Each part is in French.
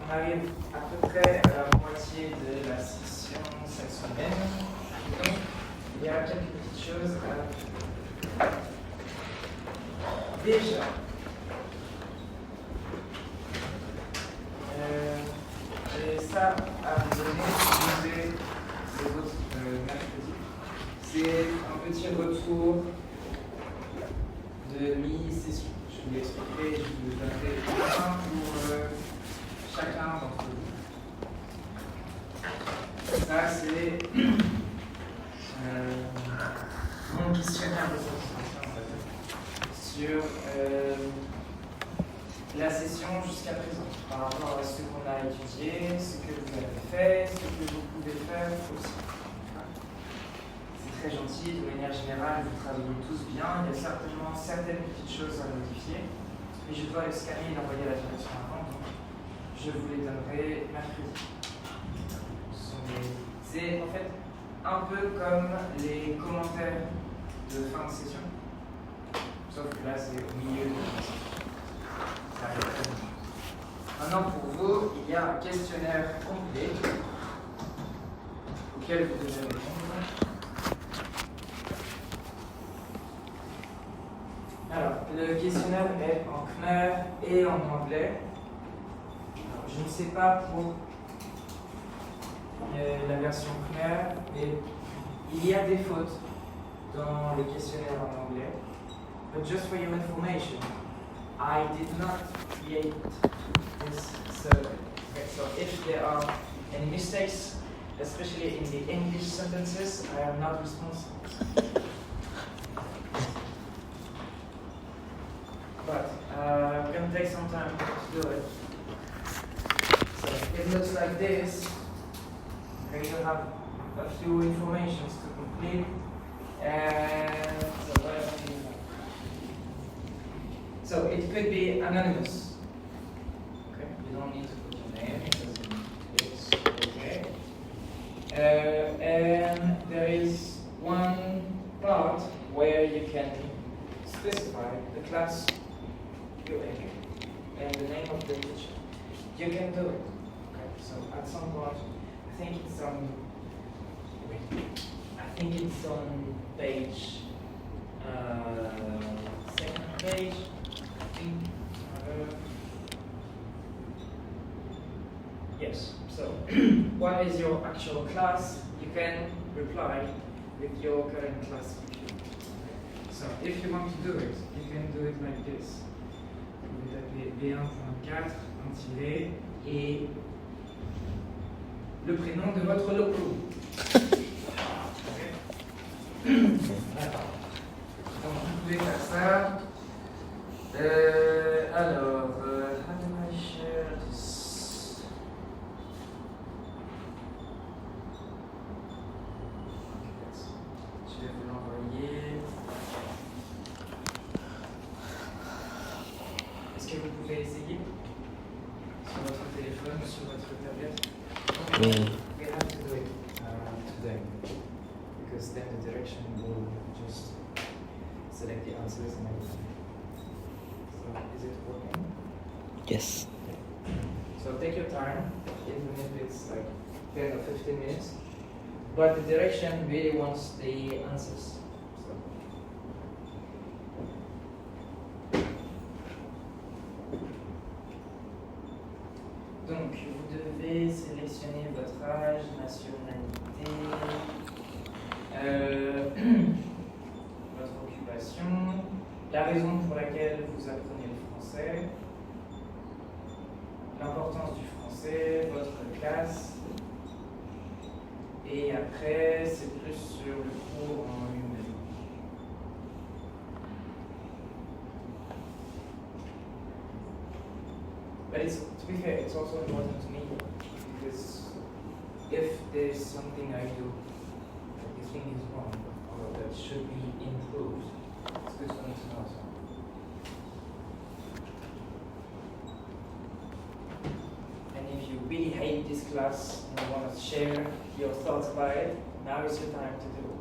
On arrive à peu près à la moitié de la session cette semaine. Donc, il y a quelques petites choses à déjà. J'ai ça à vous donner ces autres mercredis. C'est un petit retour de mi-session. Je vous l'expliquerai, je vous donnerai un pour chacun d'entre vous. Ça, c'est mon questionnaire de satisfaction sur la session jusqu'à présent, par rapport à ce qu'on a étudié, ce que vous avez fait, ce que vous pouvez faire aussi. C'est très gentil, de manière générale, vous travaillez tous bien, il y a certainement certaines petites choses à modifier, mais je dois le scanner et l'envoyer à la direction avant, donc je vous les donnerai mercredi. C'est en fait un peu comme les commentaires de fin de session, sauf que là c'est au milieu de la session. Maintenant pour vous, il y a un questionnaire complet auquel vous devez répondre. Alors, le questionnaire est en khmer et en anglais. Alors, je ne sais pas pour la version khmer, mais il y a des fautes dans le questionnaire en anglais. But just for your information, I did not create this survey. Okay, so if there are any mistakes, especially in the English sentences, I am not responsible. But I'm going to take some time to do it. So it looks like this. Okay, you have a few informations to complete. And so what else do you have? So it could be anonymous. Okay, you don't need to put your name because it's okay. And there is one part where you can specify the class you're in and the name of the teacher. You can do it. Okay, so at some point, I think it's on page second page. Yes, so what is your actual class? You can reply with your current class. So if you want to do it, you can do it like this. Vous tapez B1.4, un tiret, et le prénom de votre loco. Voilà. Donc vous pouvez faire ça. Alors, how do I share this? Je vais vous l'envoyer. Est-ce que vous pouvez essayer sur votre téléphone ou sur votre tablette? Oui. We have to do it today because then the direction will just select the answers and everything. So is it working? Yes. So take your time, even if it's like 10 or 15 minutes. But the direction really wants the answers. So. Donc, vous devez sélectionner votre âge, nationalité, votre occupation, la raison pour laquelle vous apprenez le français, l'importance du français, votre classe, et après, c'est plus sur le cours en lui-même. But to be fair, it's also important to me because if there's something I do that you think is wrong or that should be improved, it's good for me to know. And if you really hate this class and want to share your thoughts about it, now is your time to do it.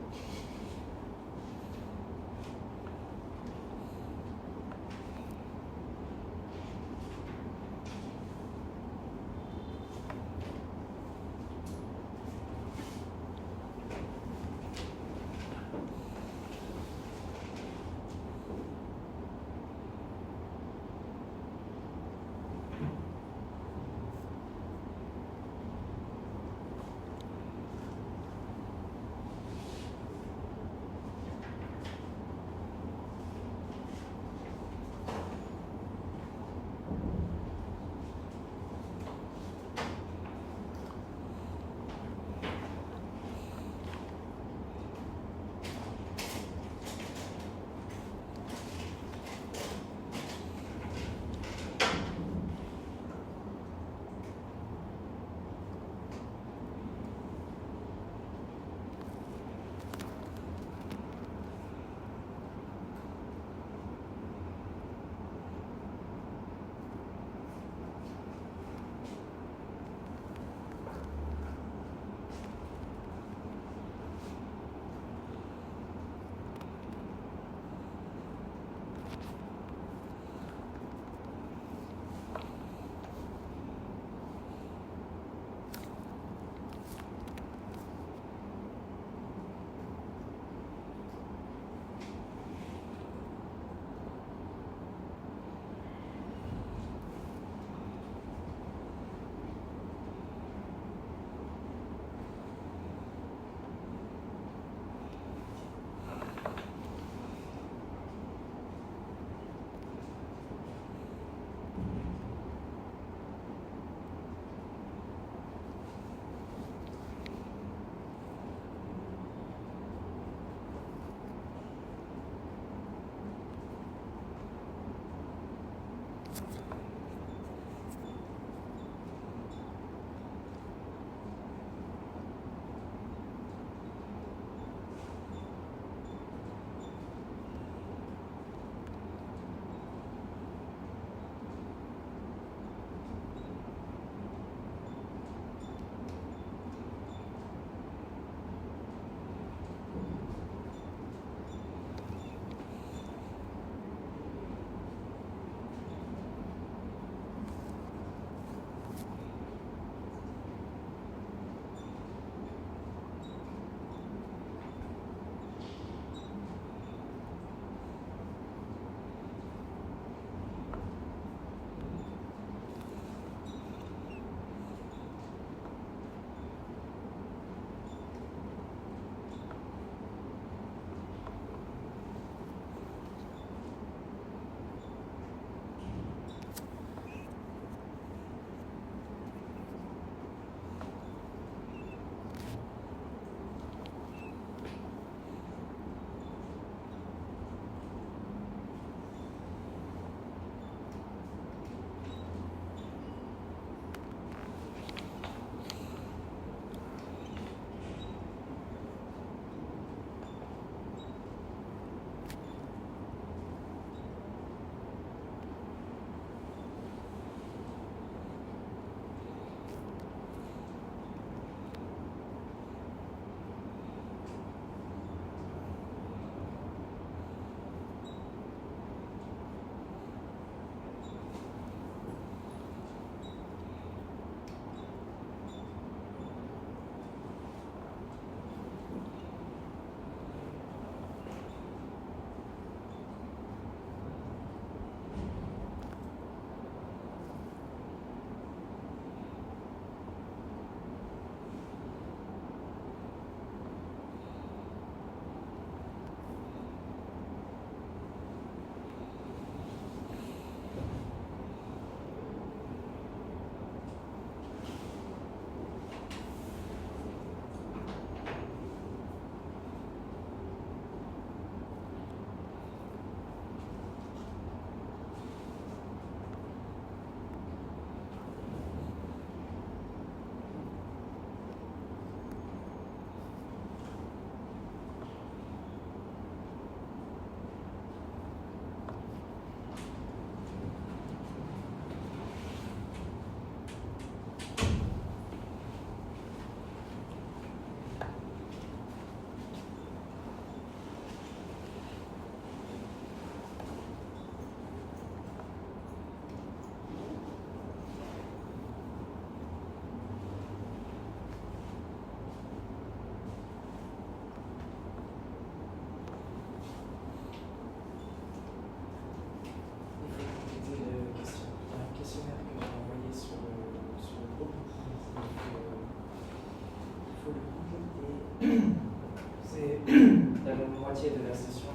moitié de la session,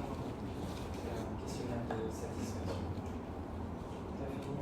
c'est un questionnaire de satisfaction. Tu as fini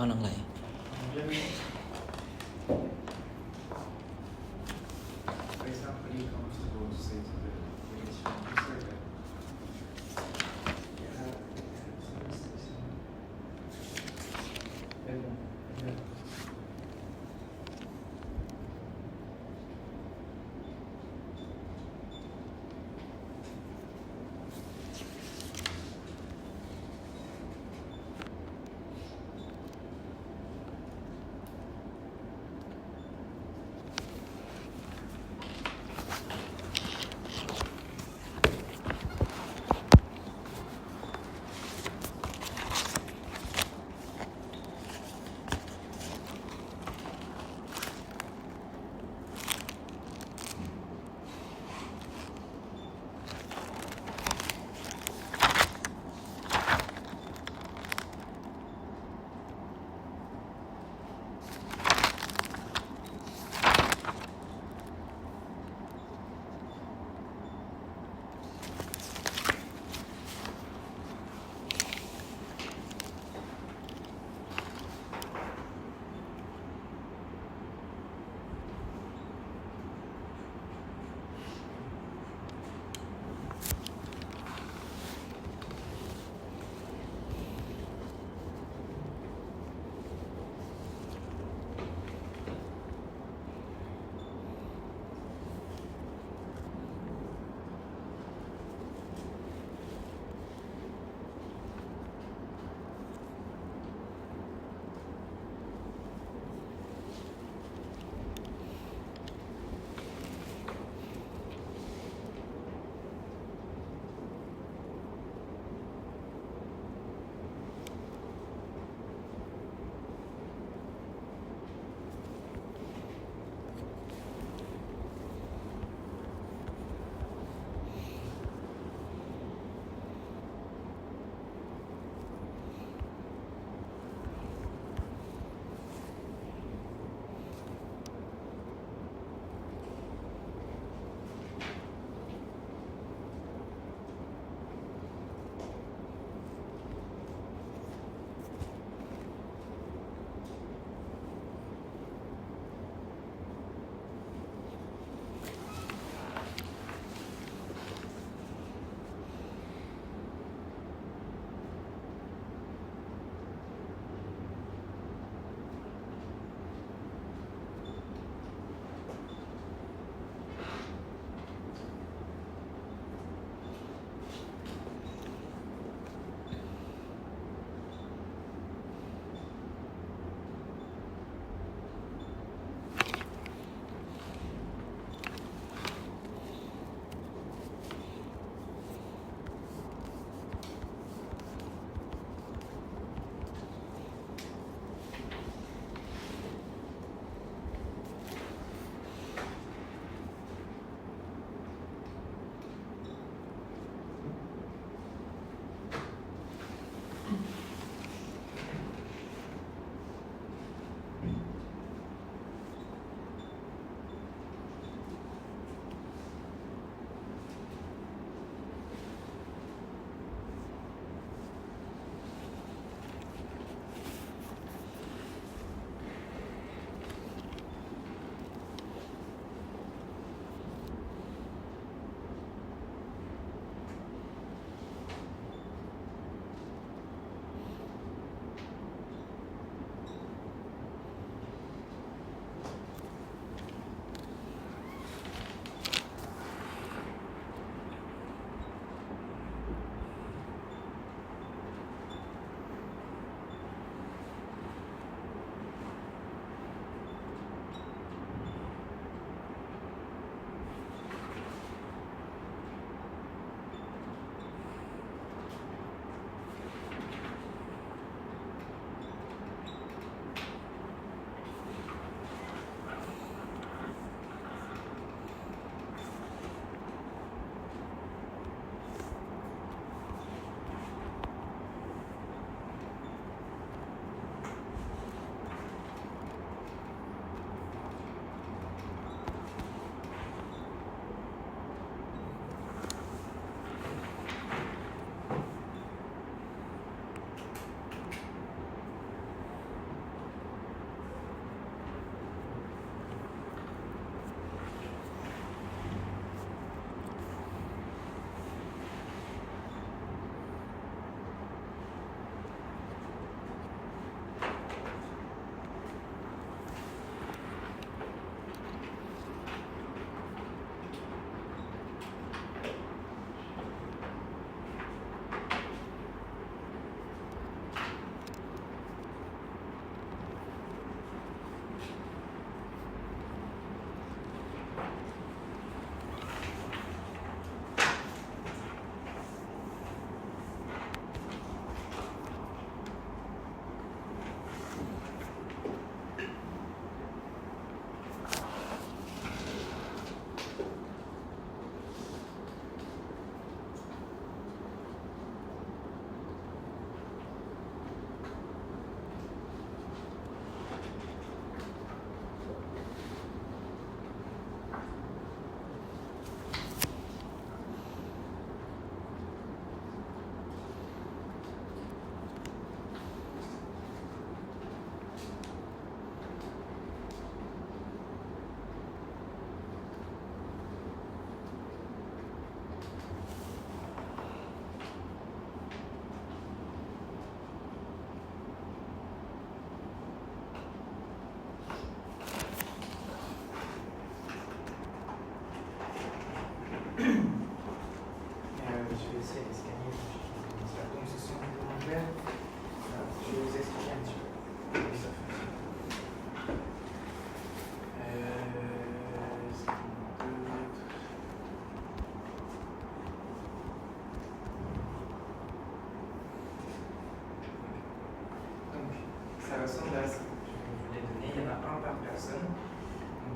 en anglais. Bien vu. For example, you comfortable to say to the relation, sorry, but Mais bon, bien.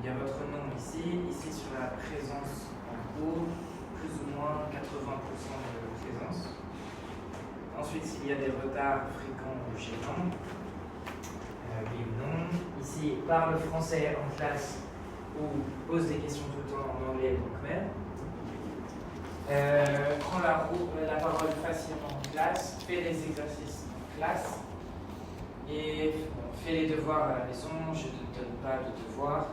il y a votre nom ici, ici sur la présence en haut, plus ou moins 80% de présence. Ensuite, s'il y a des retards fréquents ou gênants, oui ou non. Ici, parle français en classe ou pose des questions tout le temps en anglais ou en khmer. Prends la parole facilement en classe, fais les exercices en classe et fais les devoirs à la maison, je ne te donne pas de devoirs.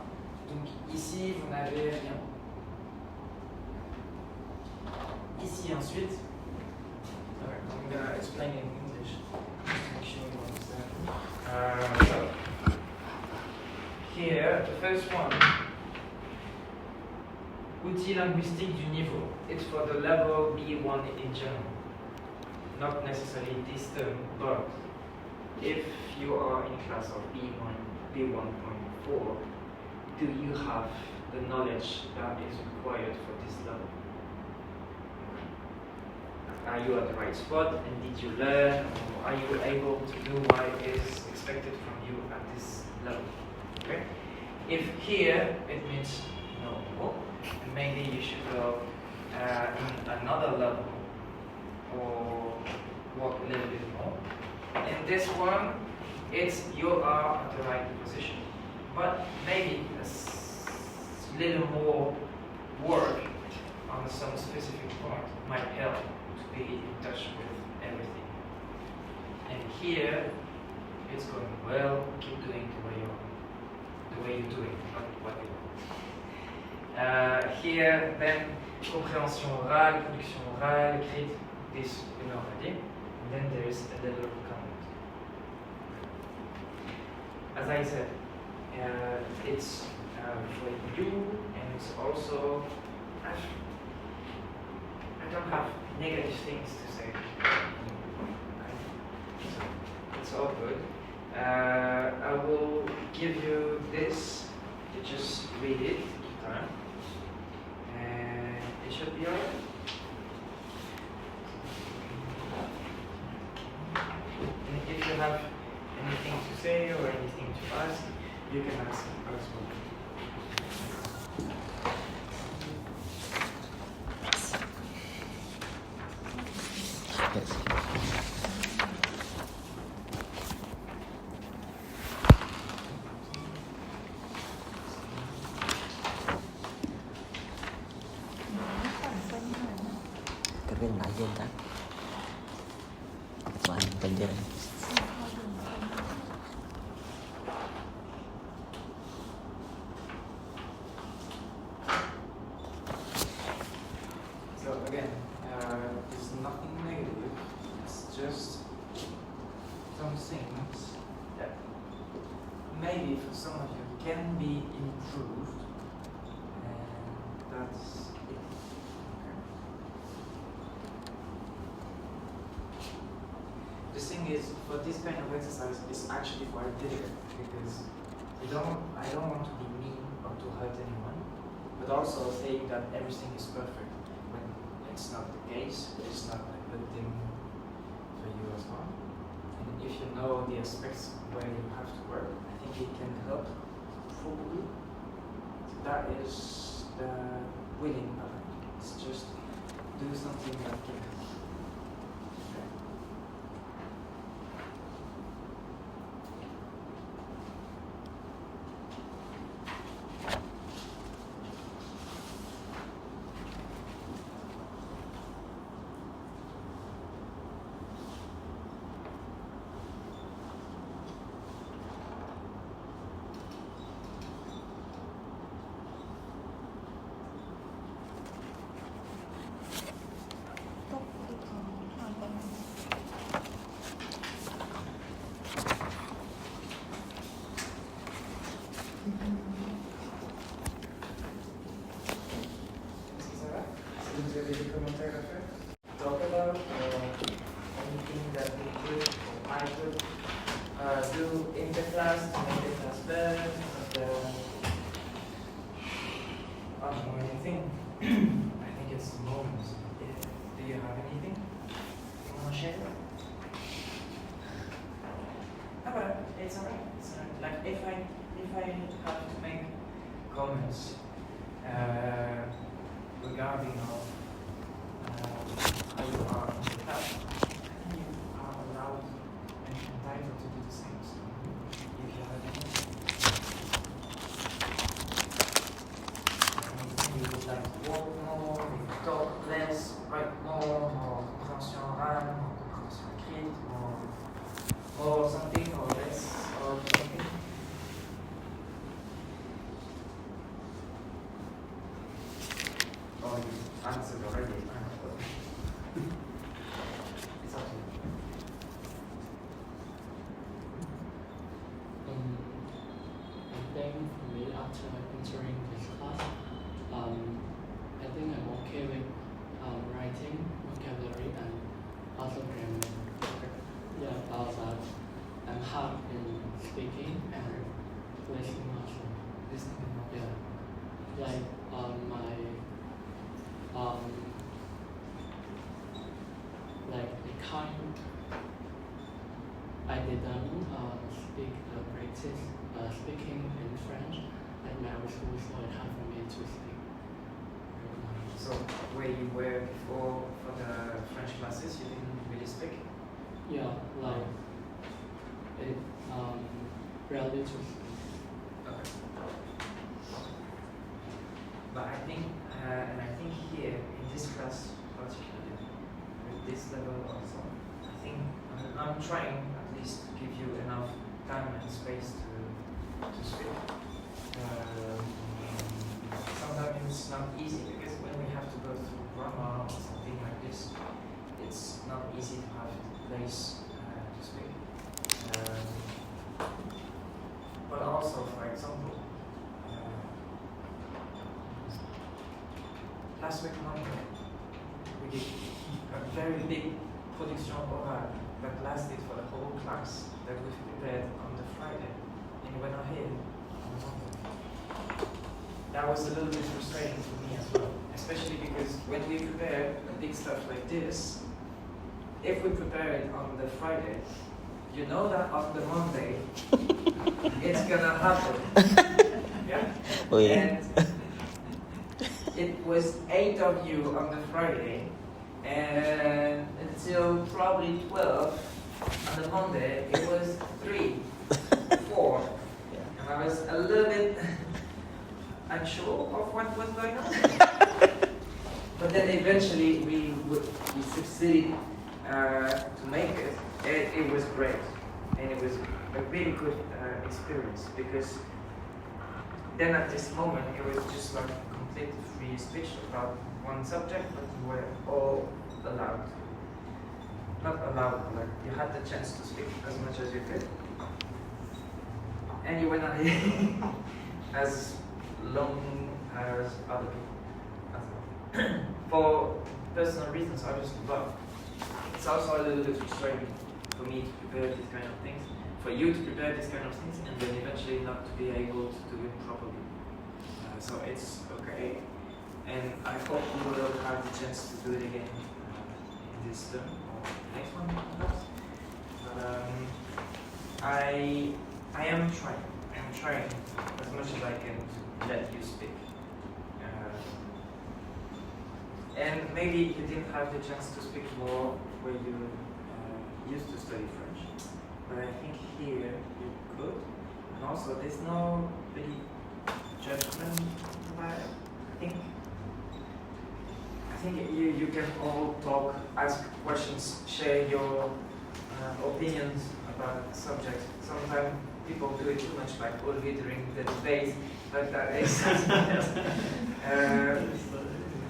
Donc ici, vous n'avez rien. Ici ensuite, I'm going to explain in English, just to make sure you understand. So, here, the first one, outil linguistique du niveau. It's for the level B1 in general. Not necessarily this term, but if you are in class of B1, B1.4, do you have the knowledge that is required for this level? Are you at the right spot, and did you learn, or are you able to do what is expected from you at this level? Okay? If here, it means no, and maybe you should go in another level, or work a little bit more. In this one, it's you are at the right position, but maybe a little more work on some specific point might help to be in touch with everything. And here, it's going well. Keep doing the way you're doing, not what you want. Here, then compréhension orale, production orale, écrite, this we know already. And then there is a little comment. As I said, it's for you, and it's also, I don't have negative things to say. So it's all good. I will give you this, you just read it, and it should be alright. And if you have anything to say or anything to ask, you can ask as well. Yes. Cái viên lại vô ta. Mà anh tên gì đây? So again, it's nothing negative. It's just some things that maybe for some of you can be improved, and that's it. Okay. The thing is, for this kind of exercise, it's actually quite difficult because I don't want to be mean or to hurt anyone, but also saying that everything is perfect. When it's not the case, it's not a good thing for you as well. And if you know the aspects where you have to work, I think it can help probably. That is the willing part. It's just do something that can help. Okay. Est-ce que ça va? Est-ce que vous avez des commentaires à faire? Talk about anything that we could or I could do in the class to make the class better, but I don't know anything. I think it's the moment. Do you have anything you want to share? But it's alright. It's alright. Like if I have to make comments regarding how you are in the class, you are allowed and entitled to do the same. So if you have any, you would like to walk more, maybe talk less, write more compréhension orale, more compréhension écrite, or something, or less, or something. Oh, you answered already. It's up to you. I think for me, after entering this class, I think I'm okay with writing, vocabulary, and also grammar. Yeah, that I'm hard in speaking and listening also. Listening. Yeah, like like the kind I didn't practice speaking in French at my school, so it's hard for me to speak right now. So where you were before for the French classes, you didn't really speak? Yeah, like it rarely to speak. Okay. But I think, and I think here in this class particularly, with this level also, I think I'm trying at least to give you enough time and space to speak. Sometimes it's not easy because when we have to go through grammar or something like this, it's not easy to have place to speak. But also, for example, last week Monday, we did a very big production oral that lasted for the whole class that we prepared on the Friday in Buenos Aires on Monday. That was a little bit frustrating for me as well, especially because when we prepare a big stuff like this, if we prepare it on the Friday, you know that on the Monday, it's gonna happen. Yeah? Oui. And it was 8 of you on the Friday, and until probably 12 on the Monday, it was 3, 4. And I was a little bit unsure of what was going on. But then eventually we succeeded to make it. It was great, and it was a really good experience, because then at this moment it was just like a complete free speech about one subject, but you were all allowed to. Not allowed, but like you had the chance to speak as much as you could. And you were not as long as other people as well. For personal reasons, I just love. It's also a little bit frustrating for me to prepare these kind of things, for you to prepare these kind of things, and then eventually not to be able to do it properly. So it's okay, and I hope we will have the chance to do it again in this term or next one, perhaps. I am trying. I'm trying as much as I can to let you speak. And maybe you didn't have the chance to speak more where you used to study French, but I think here you could. And also, there's no really judgment about it. I think you can all talk, ask questions, share your opinions about the subject. Sometimes people do it too much, like Ulvi during the debate, but that is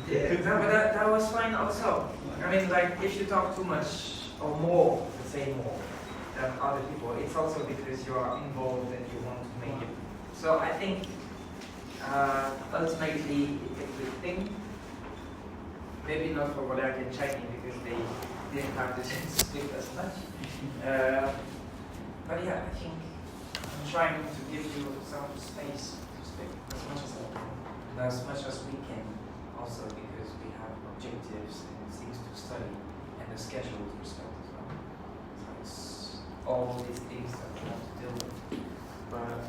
yeah, no, but that was fine also. I mean, like, if you talk too much or more, let's say more, than other people, it's also because you are involved and you want to make it. So I think ultimately it's a good thing. Maybe not for Wallach and Chinese because they didn't have the chance to speak as much. But yeah, I think I'm trying to give you some space to speak as much as I can, and as much as we can. Also because we have objectives and things to study and a schedule to respect as well. So it's all these things that we have to deal with. But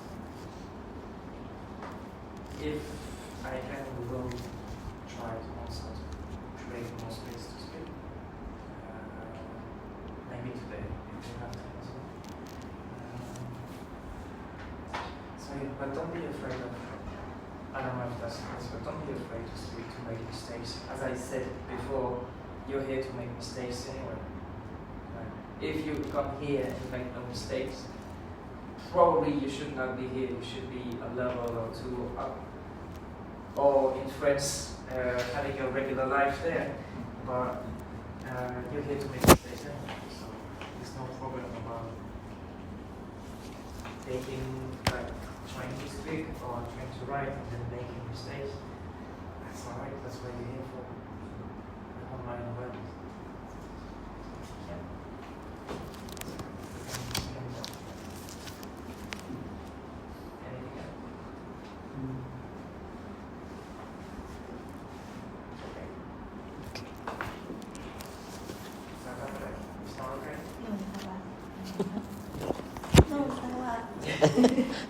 if I can, we will try to also create more space to speak. Maybe today, if you have time as well. So yeah, but don't be afraid of, I don't know if that's the case, but don't be afraid to speak, to make mistakes. As I said before, you're here to make mistakes anyway. If you come here and make no mistakes, probably you should not be here. You should be a level or two up, or in France, having a regular life there. But you're here to make mistakes anyway, so there's no problem about taking, like, trying to speak or trying to write and then making mistakes. That's alright. That's what you're here for. Online awareness.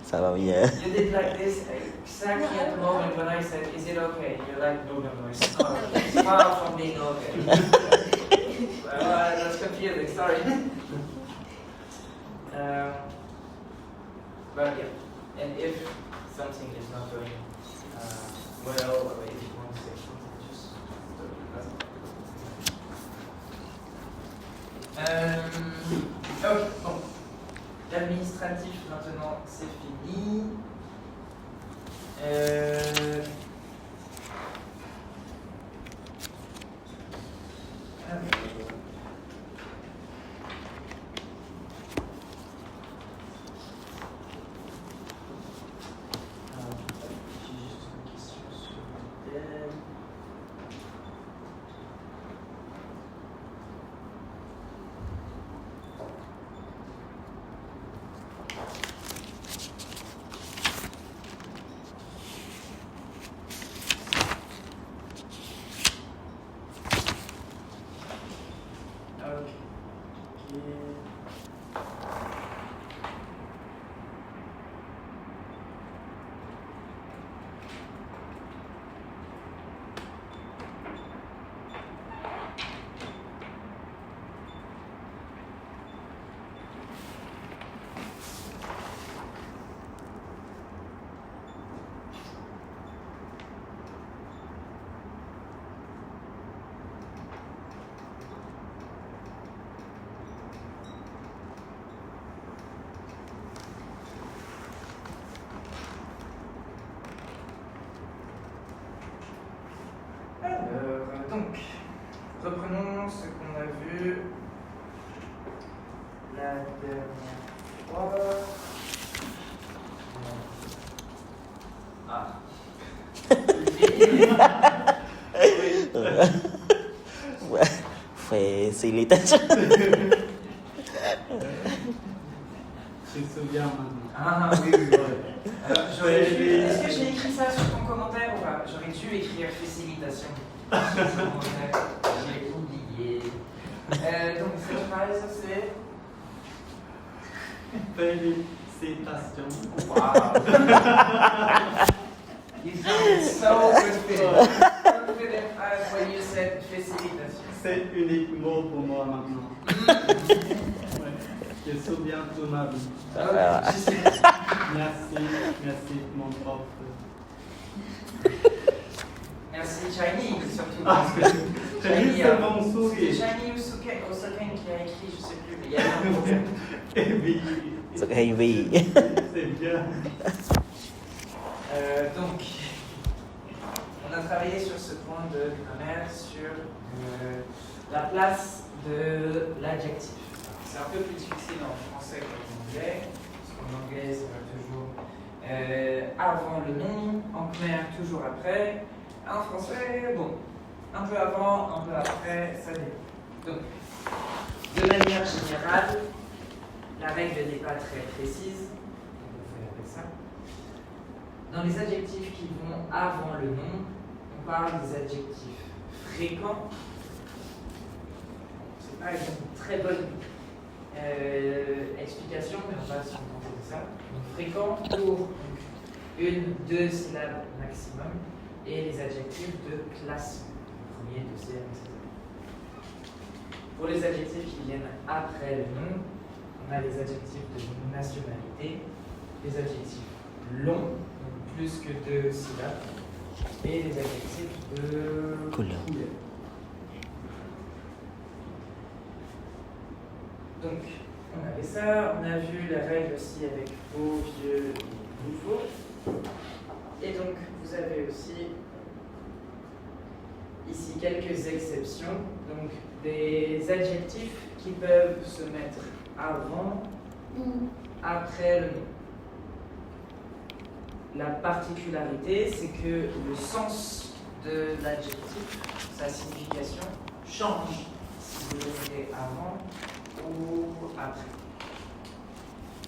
Ça va bien. You did like this exactly at the moment when I said, is it okay? You're like, no, it's not okay. It's far from being okay. Well, that's confusing, sorry. But yeah, and if something is not going well, or if you want to say something, just do it. Ok, bon. L'administratif maintenant c'est fini. J'ai juste une question sur le thème. Donc, reprenons ce qu'on a vu la dernière fois. Ah. Facilitation. Je me souviens maintenant. Ah oui, oui, oui. Est-ce que j'ai écrit ça sur ton commentaire ou pas? J'aurais dû écrire facilitation. J'ai oublié. Donc, cette phrase, c'est. Félicitations. Wow. You sounded so confident when you said facilitation. C'est unique mot pour moi maintenant. Ouais. Je me souviens tout ma vie. Merci mon prof. Merci Chinese surtout. Chinese c'est mon C'est sourire. Chinese ou Soken qui a écrit, je sais plus, mais il y a un problème. Et oui. C'est heavy. C'est bien. Donc, on a travaillé sur ce point de grammaire, sur la place de l'adjectif. C'est un peu plus difficile en français qu'en anglais, parce qu'en anglais, ça va toujours avant le nom, en khmer, toujours après. En français, bon, un peu avant, un peu après, ça dépend. Donc, de manière générale, la règle n'est pas très précise, on peut faire avec ça. Dans les adjectifs qui vont avant le nom, on parle des adjectifs fréquents. C'est pas une très bonne explication, mais on va se contenter de ça. Donc, fréquent pour 2 syllabes maximum, et les adjectifs de classe, premier, deuxième, etc. Pour les adjectifs qui viennent après le nom, on a les adjectifs de nationalité, les adjectifs longs, donc plus que 2 syllabes, et les adjectifs de Couleur. Donc, on avait ça, on a vu la règle aussi avec beau, vieux, nouveau. Et donc, vous avez aussi ici quelques exceptions. Donc, des adjectifs qui peuvent se mettre avant ou après le nom. La particularité, c'est que le sens de l'adjectif, sa signification, change si vous le mettez avant ou après.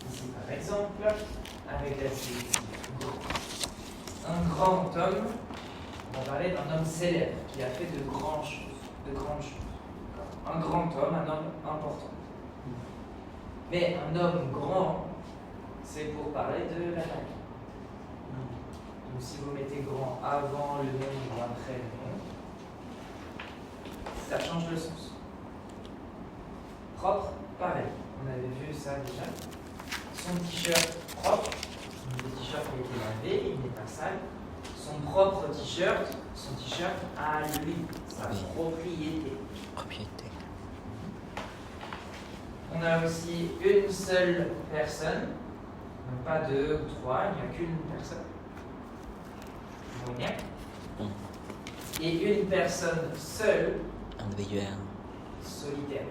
Ici, par exemple, avec l'adjectif grand. Un grand homme, on va parler d'un homme célèbre qui a fait de grandes choses. Un grand homme, un homme important. Mais un homme grand, c'est pour parler de la taille. Donc si vous mettez grand avant le nom ou après le nom, ça change le sens. Propre, pareil. On avait vu ça déjà. Son t-shirt propre, le t-shirt qui a été lavé, il n'est pas sale. Son propre t-shirt, son t-shirt à lui, sa propriété. Propriété. On a aussi une seule personne, donc pas 2 ou 3, il n'y a qu'une personne. Vous voyez bien. Et une personne seule, Individuel. solitaire.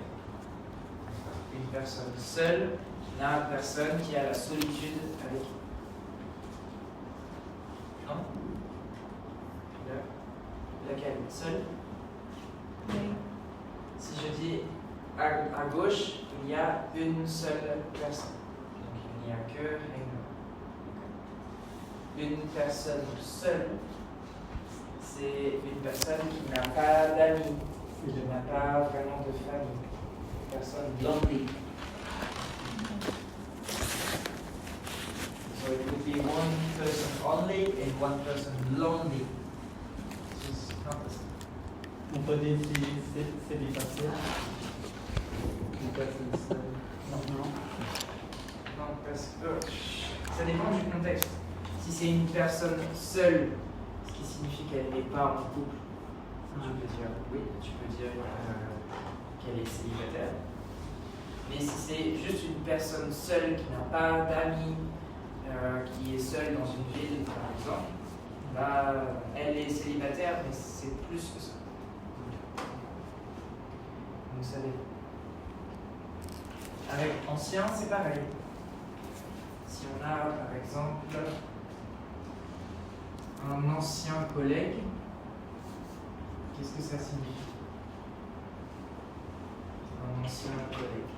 Une personne seule, la personne qui a la solitude avec. Non? Laquelle? Seule? Si je dis à gauche, il y a une seule personne. Donc il n'y a que Raymond. Une personne seule, c'est une personne qui n'a pas d'amis, qui n'a pas vraiment de famille. Une personne lonely. So it would be one person only and one person lonely. This is not the same. On peut dire si c'est célibataire. Une personne seule. Non. Non, parce que ça dépend du contexte. Si c'est une personne seule, ce qui signifie qu'elle n'est pas en couple, tu peux dire oui, tu peux dire qu'elle est célibataire. Mais si c'est juste une personne seule qui n'a pas d'amis, qui est seule dans une ville par exemple, bah, elle est célibataire, mais c'est plus que ça. Donc ça dépend. Avec ancien, c'est pareil. Si on a par exemple un ancien collègue, qu'est-ce que ça signifie? Un ancien collègue.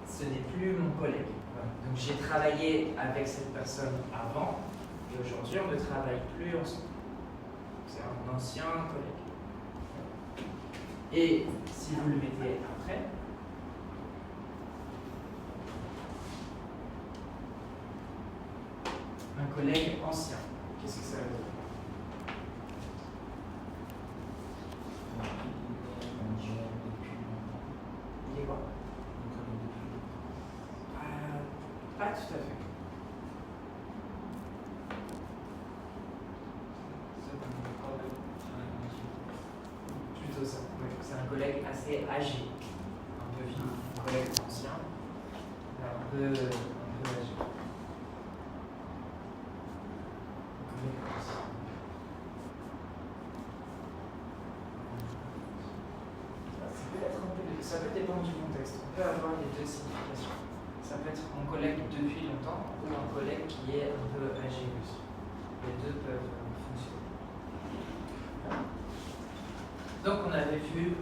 Ce n'est plus mon collègue. Voilà. Donc j'ai travaillé avec cette personne avant et aujourd'hui on ne travaille plus ensemble. C'est un ancien collègue. Et si vous le mettez après, un collègue ancien, qu'est-ce que ça veut dire? Il est quoi? Pas tout à fait. Plutôt ça. Ouais. C'est un collègue assez âgé, un peu vieux, un collègue ancien, un peu âgé. Un collègue ancien. Ça peut dépendre du contexte. On peut avoir les deux significations. Ça peut être un collègue depuis longtemps ou un collègue qui est un peu âgé aussi. Les deux peuvent fonctionner. Donc on avait vu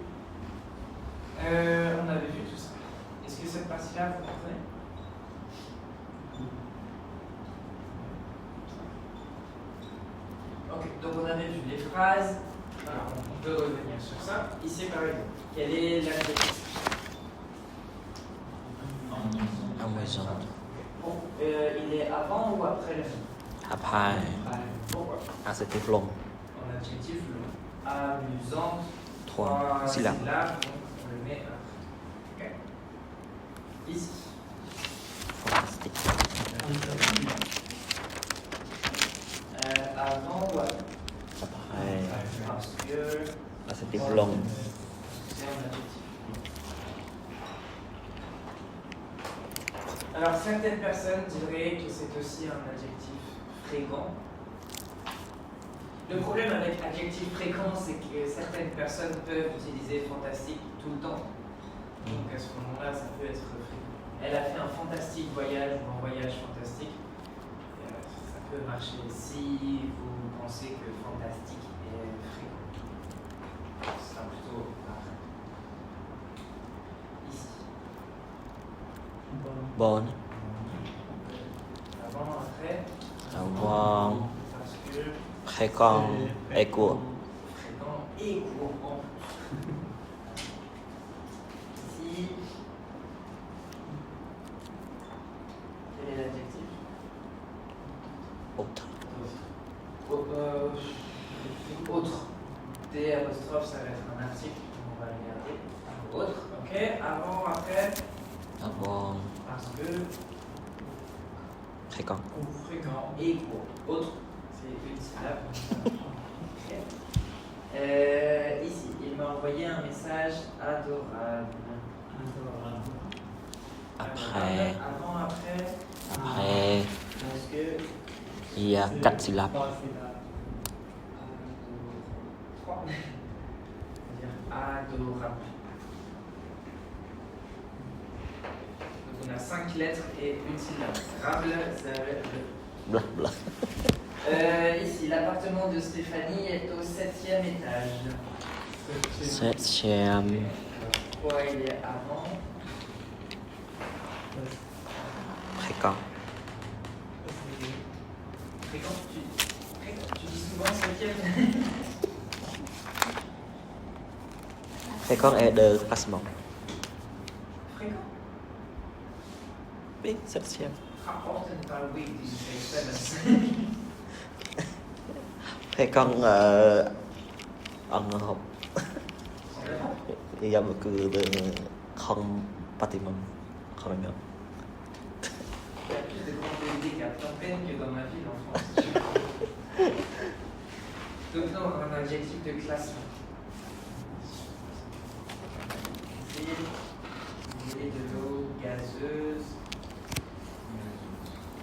tout ça. Est-ce que cette partie-là, vous comprenez? Ok, donc on avait vu les phrases. Alors, on peut revenir sur ça. Ici, par exemple, quel est l'adjectif? Amusant. Bon, il est avant ou après le film? Après. Pourquoi? Adjectif long. En adjectif long. Amusante. 3 syllabes. Donc on le met après. Ok. Ici. Fantastique. Avant ou après? Après. Parce que Adjectif long. c'est un adjectif. Alors certaines personnes diraient que c'est aussi un adjectif fréquent. Le problème avec adjectif fréquent, c'est que certaines personnes peuvent utiliser fantastique tout le temps. Donc à ce moment-là, ça peut être fréquent. Elle a fait un fantastique voyage ou un voyage fantastique. Ça peut marcher si vous pensez que fantastique est fréquent. Ce sera plutôt rare. Ici. Bonne. Avant, après. Avant. Parce que Fréquent et court. fréquent et courant. Ici. Quel est l'adjectif? Autre. Autre. D apostrophe, ça va être un article, on va le garder. Autre, ok. Avant, après. Avant. Parce que Fréquent. fréquent et court. Autre, c'est une syllabe. Ok. Ici, il m'a envoyé un message adorable. Après. Avant, après. Après. Parce que. Il y a 4 syllabes. 3. C'est-à-dire adorable. Donc on a 5 lettres et une syllabe. Rable, ça va être le. Blah, blah. Ici, l'appartement de Stéphanie est au 7e étage. 7e. Pourquoi il est avant? Fréquent. Fréquent, tu dis souvent 7e. Fréquent est de placement. Fréquent? Oui, 7e. How often per week do you say 7? Fréquent ăn hộp. Giờ mà cứ không bâtiment. Không nhớ. Il y a plus de probabilités qu'à Phnom que dans ma ville en France. Donc non, un adjectif de classement. Ici, vous voulez de l'eau gazeuse.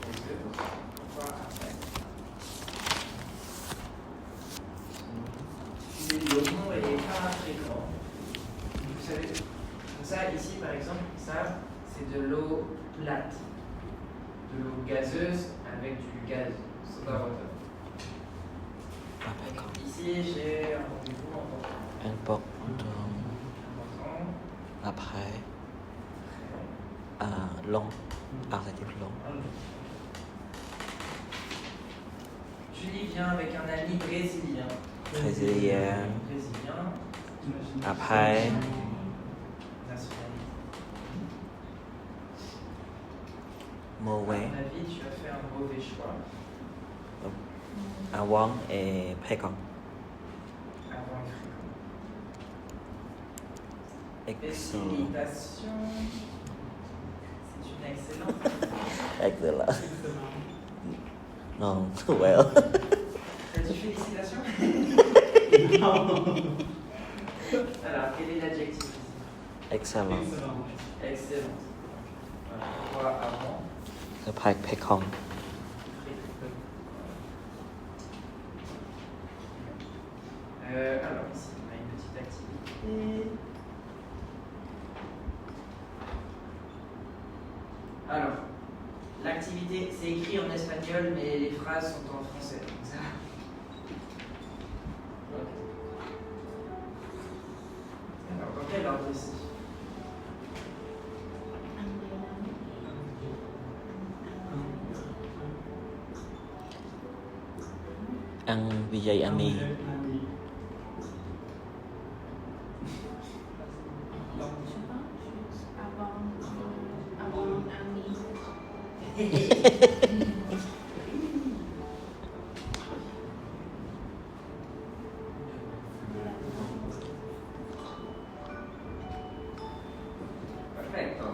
Gazeuse. Pourquoi après? Le nom est pas fréquent. Vous savez, ça ici par exemple, ça c'est de l'eau plate. De l'eau gazeuse avec du gaz. Soda water. Ici, j'ai un rendez-vous important. Important. Après. Long. Adjectif long. Julie vient avec un ami brésilien. Brésilien. Brésilien. Après. Nationalité. À Mauvais. mon avis, tu as fait un mauvais choix. Avant et fréquent. Avant et fréquent. Excellent. Félicitations. C'est une excellente. Excellent. Non, well. T'as dit félicitations? Alors, quel est l'adjectif ici? Excellent. Excellent. Voilà. Pourquoi avant? Après fréquent. Alors ici, on a une petite activité. Alors, l'activité, c'est écrit en espagnol, mais les phrases sont en français. Donc ça. Ok. Alors, dans quel ordre ici? Ăn vieille amie. Je sais pas, avant ami. Perfetto.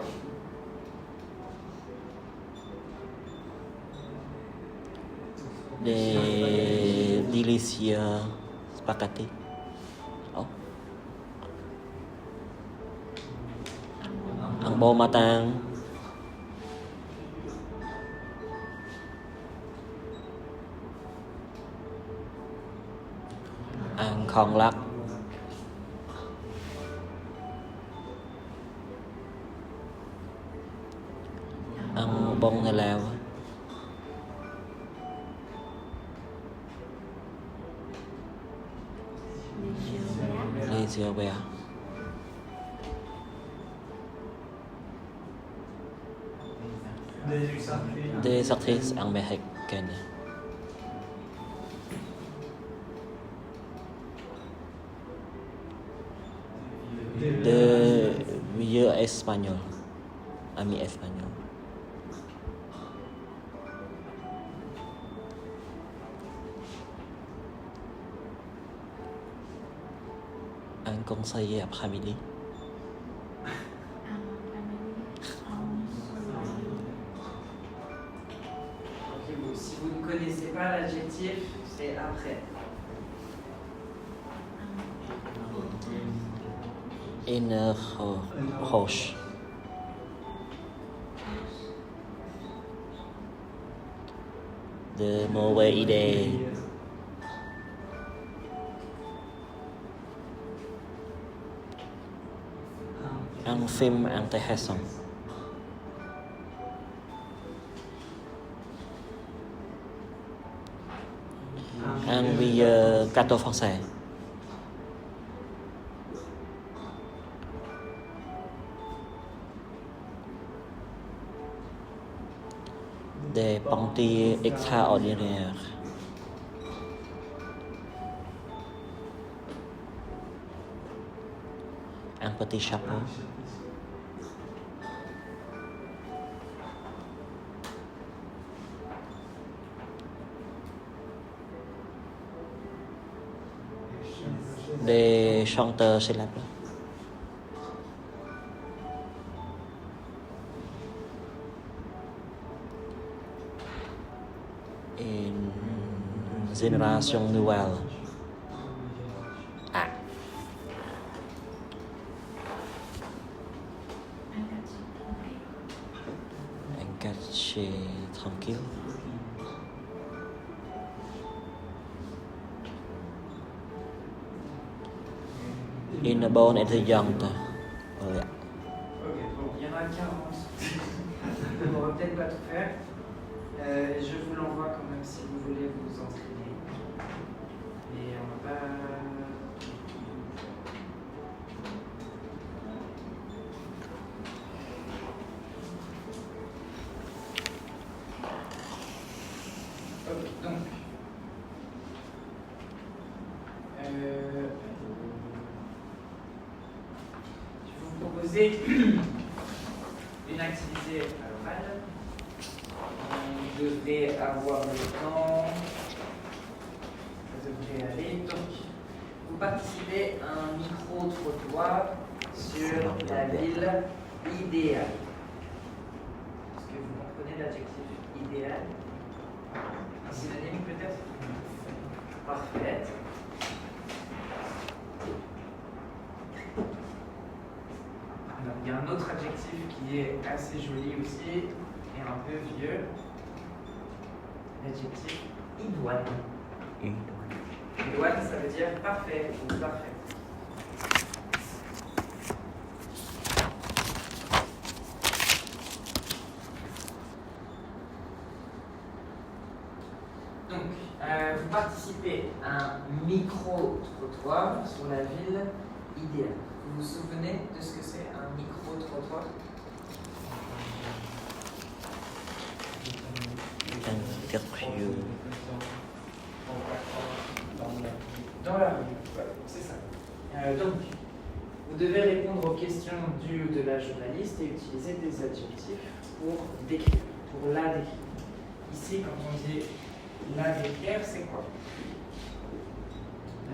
Des delicieux spaghetti. Oh. Un bon matin. Ăn ngon lắm. Ăn bông này lèo. Đi siêu bè. Des artistes américaines. De vieux espagnol. Ami espagnol. Un conseiller après-midi. Ok, bon, si vous ne connaissez pas l'adjectif, c'est après. Une roche. De mauvaises idées. Un film intéressant. Un vieux gâteau français. Des panties extraordinaires. Un petit chapeau. Des chanteurs célèbres. Une génération nouvelle. Ah. Un quartier tranquille. Une bonne étudiante. Voilà. Ok, bon, il y en a 40. On ne pourra peut-être pas tout faire. Je vous l'envoie quand même si vous voulez vous entraîner. Et on va pas. Ok, donc. Je vais vous proposer une activité à l'oral. Vous devez avoir le temps. Ça devrait aller. Donc, vous participez à un micro-trottoir sur la ville idéale. Est-ce que vous comprenez l'adjectif idéal? Un synonyme peut-être? Parfait. Alors, il y a un autre adjectif qui est assez joli aussi et un peu vieux. L'adjectif idoine. Idoine, ça veut dire parfait ou parfait. Donc, vous participez à un micro-trottoir sur la ville idéale. Vous vous souvenez de ce que c'est un micro-trottoir? Interview. Dans la rue, voilà, c'est ça. Donc, vous devez répondre aux questions du ou de la journaliste et utiliser des adjectifs pour décrire, pour la décrire. Ici, quand on dit la décrire, c'est quoi?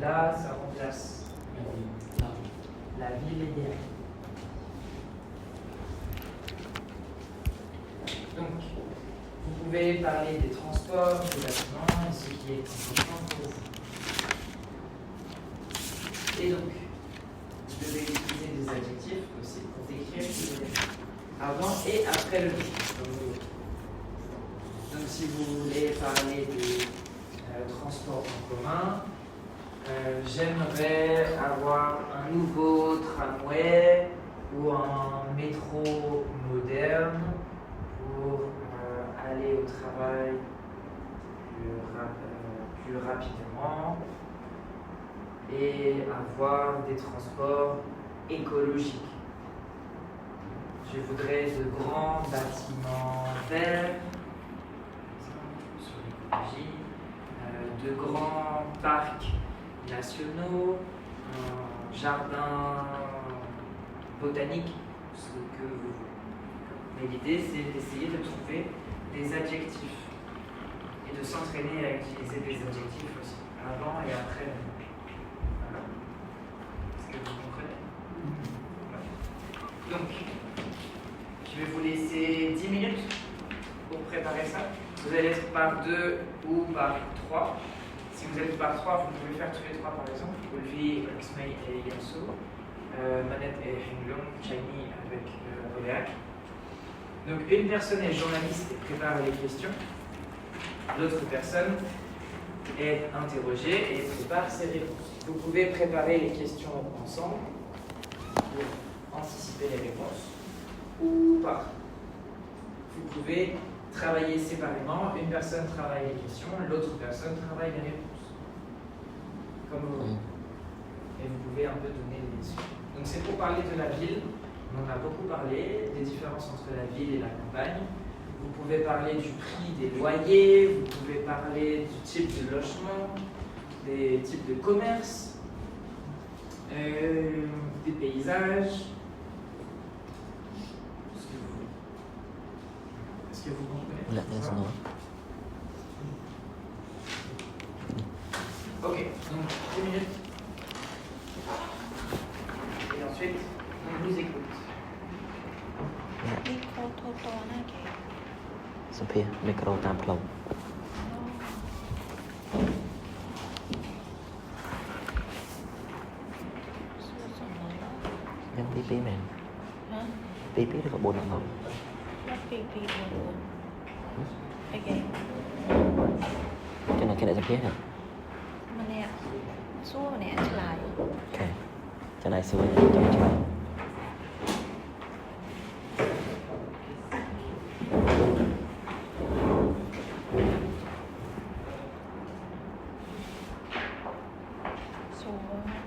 Là, ça remplace la ville idéale. Donc, vous pouvez parler des transports, des bâtiments, et ce qui est important pour vous. Et donc, vous devez utiliser des adjectifs aussi pour décrire ce que vous voulez faire. Avant et après le discours. Donc, si vous voulez parler des transports en commun, j'aimerais avoir un nouveau tramway ou un métro moderne pour aller au travail plus rapidement et avoir des transports écologiques. Je voudrais de grands bâtiments verts sur l'écologie, de grands parcs nationaux, un jardin botanique, ce que vous voulez. Mais l'idée, c'est d'essayer de trouver des adjectifs et de s'entraîner à utiliser des adjectifs aussi, avant et après. Voilà. Est-ce que vous comprenez? Ouais. Donc, je vais vous laisser 10 minutes pour préparer ça. Vous allez être par 2 ou par 3. Si vous êtes par 3, vous pouvez faire tous les 3 par exemple. Ulvi, Xmei et Yansu. Manette et Henglong, Chaini avec Oléac. Donc une personne est journaliste et prépare les questions. L'autre personne est interrogée et prépare ses réponses. Vous pouvez préparer les questions ensemble pour anticiper les réponses ou pas. Vous pouvez travailler séparément. Une personne travaille les questions, l'autre personne travaille les réponses. Comme vous voulez. Et vous pouvez un peu donner des suites. Donc c'est pour parler de la ville. On en a beaucoup parlé, des différences entre la ville et la campagne. Vous pouvez parler du prix des loyers, vous pouvez parler du type de logement, des types de commerce, des paysages. Ce que vous voulez. Est-ce que vous comprenez? Là, semua. Ok, donc 10 minutes. Et ensuite, on vous écoute. นี่โคตรโตโตน่าเก๋ សម្ភារមីក្រូតាមផ្លូវ สวยๆเลยเนาะ ខ្ញុំពីមែន ฮะ ពីឬក៏4ដល់ แล้วปีๆล้วนๆโอเค គេនៅគេអ្នកសម្ភារហ្នឹង มันเนี่ยสู้มันเนี่ยฉลาด អូខេចំណាយសួរចាំឆ្លើយ สู้หมดค่ะ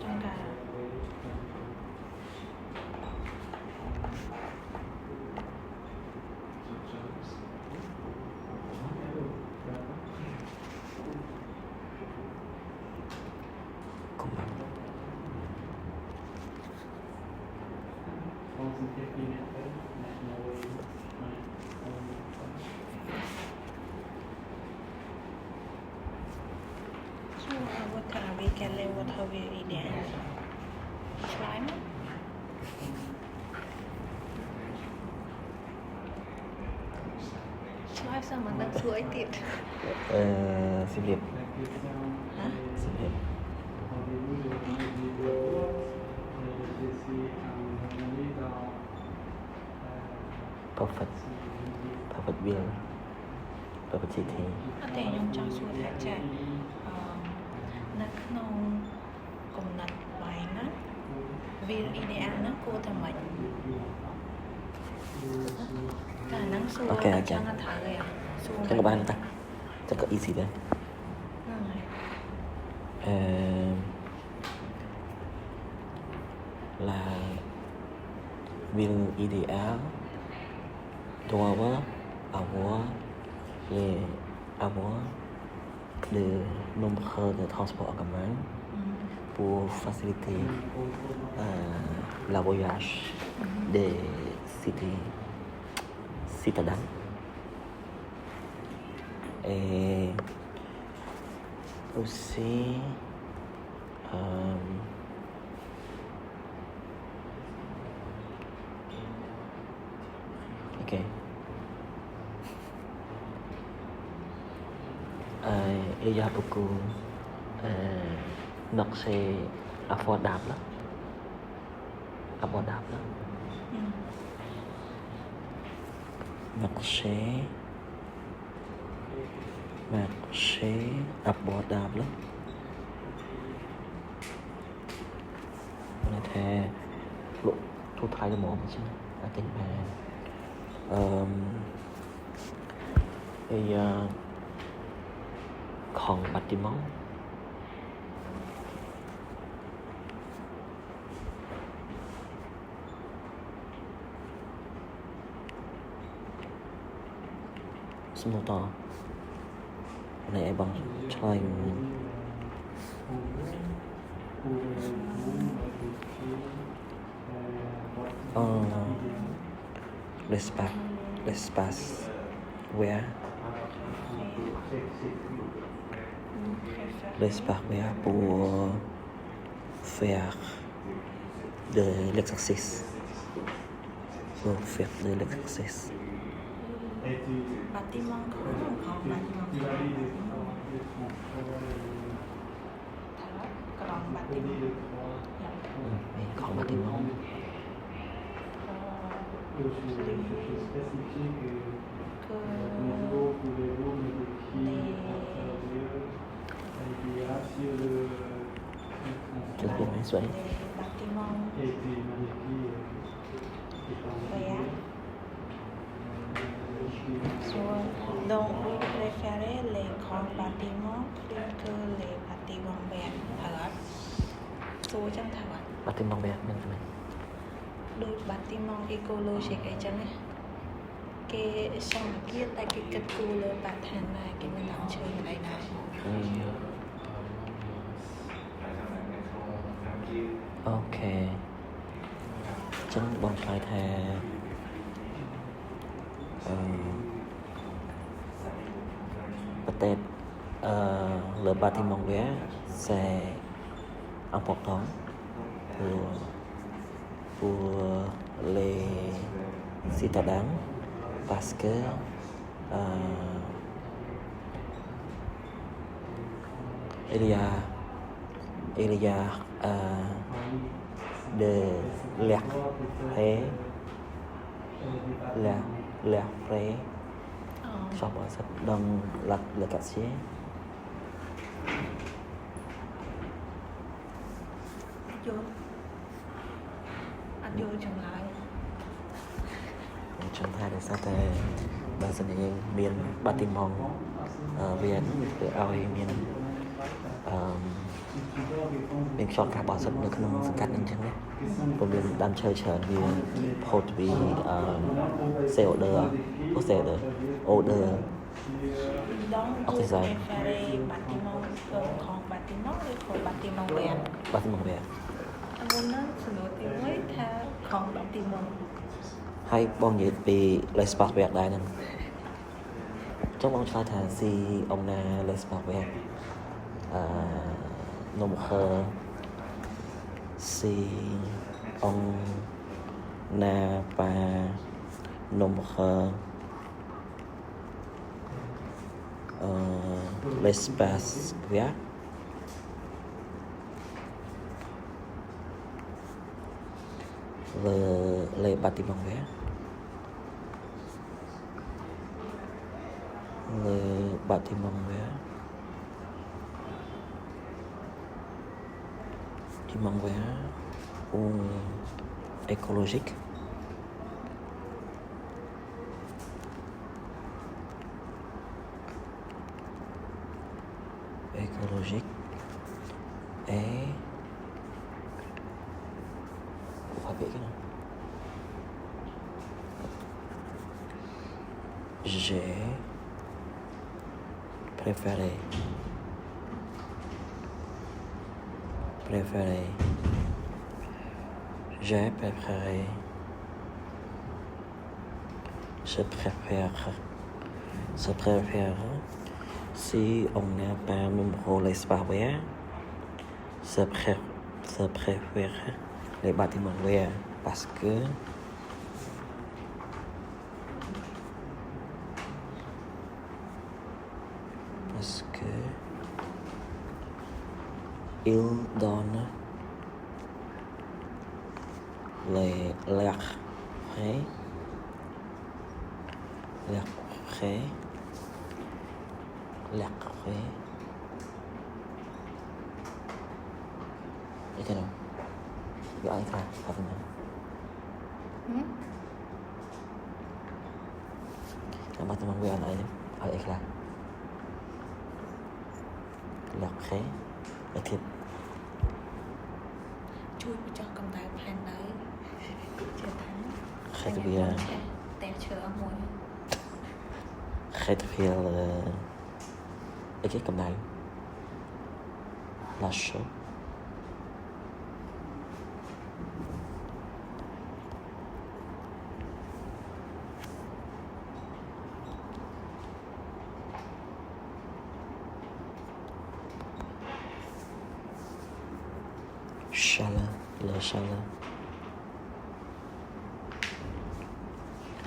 จังการ កុំបាក់ สู้อาวุธทาวีแกเลวทาวีอีเดียสไลม์สไลม์สมันนักสวยติด សម្ភារ ฮะ សម្ភារ Rendez-vous le 10 février. perfect perfect will perfect GT អត់ទេខ្ញុំចង់សួរថាចានៅក្នុងគំនិតបាយហ្នឹងវា ideal ហ្នឹងគួរតែម៉េចតែហ្នឹងសួរចង់ថាហើយសួរ ចឹងក៏បានតាចឹងក៏ easy ដែរ ហ្នឹងហើយ là will ideal dover our le nombre de transport en commun pour faciliter la voyage des citadins et aussi ok il y a beaucoup naqshé affordable naqshé affordable này thế lộ thu thái được một chứ là tình mà bây còn bâtiment small to này bằng try l'espace where l'espace where pour faire de l'exercice pour faire de l'exercice bâtiment còn bâtiment còn bâtiment Cho tôi máy xoáy donc vous préférez les grands bâtiments plus que les bâtiments verts thật xua chẳng thật bâtiment vert mình thôi đôi bâtiment ecologic ấy chẳng ấy cái xong kia tại cái kết cú lên bát hàng này cái mình làm chơi ở đây này ok chân bọn phải thề peut-être le bâtiment vert c'est important pour les citadins parce que il y a de l'air frais trong bó sách dans le quartier anh vô chừng lại trong hai để sao thế bà sẽ nhìn miền bâtiment Việt để ao miền miền chọn cả bảo sách được không sự cắt anh chẳng đấy còn miền đang chơi chờ vì hột vì xe order order donc vous design préférez bâtiment grand bâtiment ou bâtiment vert bâtiment Việt anh muốn nói sự nổi tiếng mới tha grand bâtiment hay bọn nhiệt vì l'espace Việt đây nè trong ông trai thà si ông na l'espace Việt nông khờ si ông na pa nông khờ l'espace Việt le bâtiment vert. Le bâtiment vert. Bâtiment vert ou écologique. Écologique et phải biết cái nào. J'ai préféré j'ai préféré je préfère si on n'a pas numéro l'espace vert je préfère les bâtiments verts parce que il donne l'air frais như thế nào? Hiểu anh Kha, học nào? Các bạn mong về này ở đây là lạc khé ở thịt chui cho cầm tay pan đấy chưa thắng khai thực bia té chờ ở mùi khai thực bia là cái cầm tay là số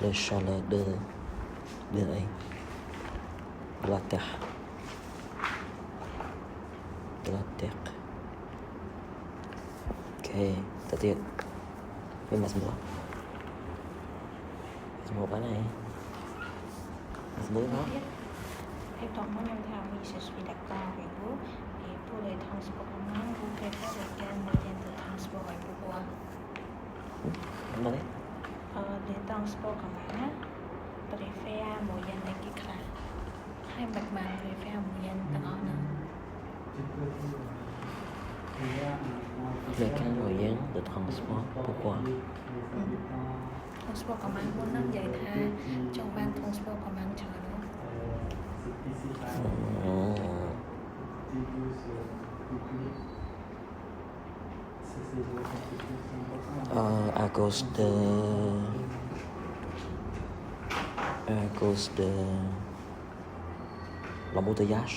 le chaleur de la terre ok tiếp tiếp bên mặt mũi cái này mặt mũi nó Theo tổng thống nhân thảo mình sẽ suy đặt ta về bố thì bố lấy transport của nó bố kê các lời kênh để dành từ transport ở bố qua nó đấy để transport của mình prefer mùa dân để kỹ khả hai bạch bàn prefer mùa dân tầng họ nữa les cas moyens de transport pourquoi transport của mình muốn nâng dạy tha trong ban transport của mình chờ nữa à cause de l'embouteillage.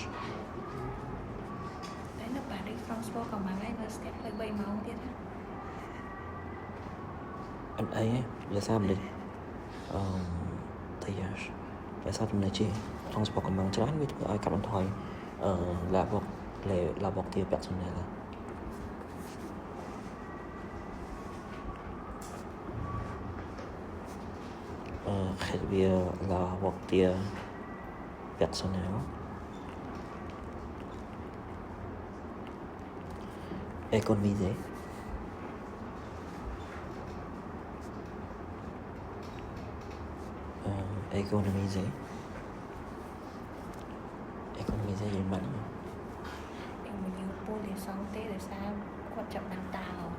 đấy là bà đi transport của mình ấy nó step lại 7 máuទៀតAnh ấy là sao mình đi embouteillage tại sao tụi này chi transport của mìnhច្រើនវាធ្វើឲ្យកាត់បន្ថយla voiture personnelle réduire la voiture personnelle économiser économiser gì mà mình nhiều bố để xong tế để sao quan trọng đào tạo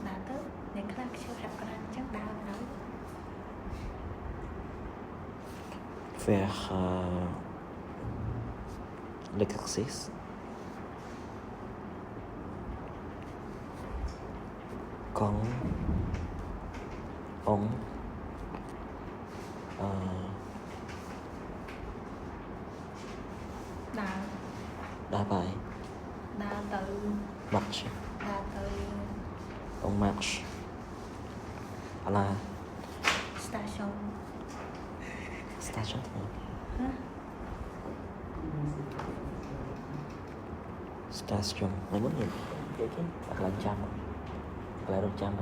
đào tức những cái chưa học cái chắc đào đó faire l'exercice quand on đá bài đào từ marche đào từ on marche à la station hả? Station mấy món gì vậy chứ hoặc là trăm hoặc là 100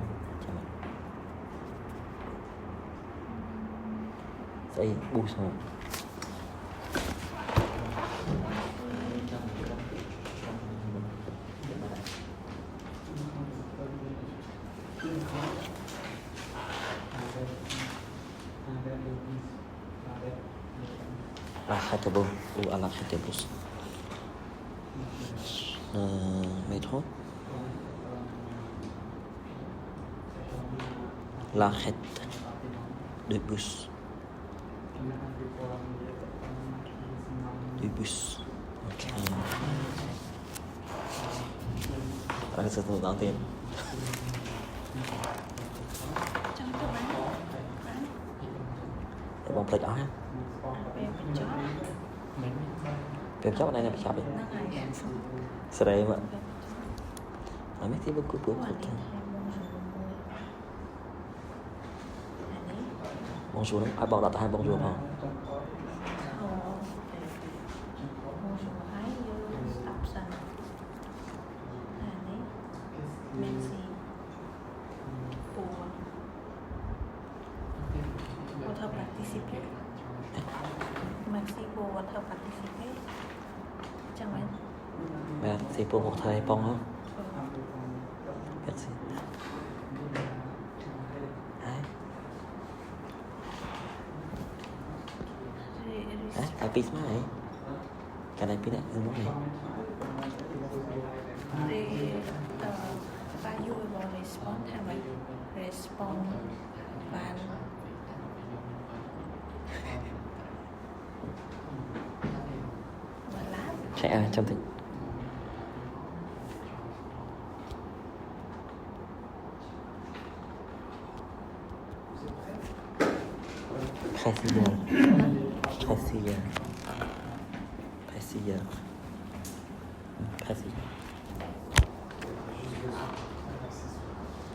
Say bus không? Rahatable ou à la bus. Métro. L'arrêt de bus. Du bus. Ok. Bạn sẽ tự đầu tiên. Trong cái bán Để bóng plate đó ha. về bên chó Phép chóp ở đây là phép chóp đi. nó ngày Sẽ đây mà. Ở mấy cái bước của anh em bonjour nó aiบอกเราให้ bonjour พอ water participate Mexico water participate chẳng mấy Merci pour votre réponse. Merci. Ai pis mà ấy. Cái này pis đấy, cái món này. valuable response hay vậy response và lá Sẽ trong thịt. Pressier.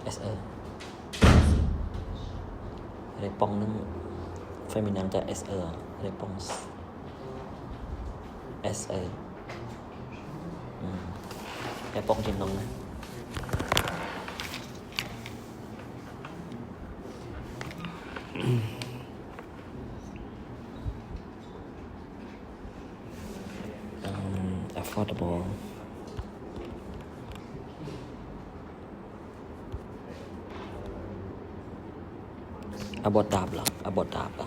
SE. Réponse féminin cho SE. Réponse SE. Réponse trên nông này. Affordable. Abordable.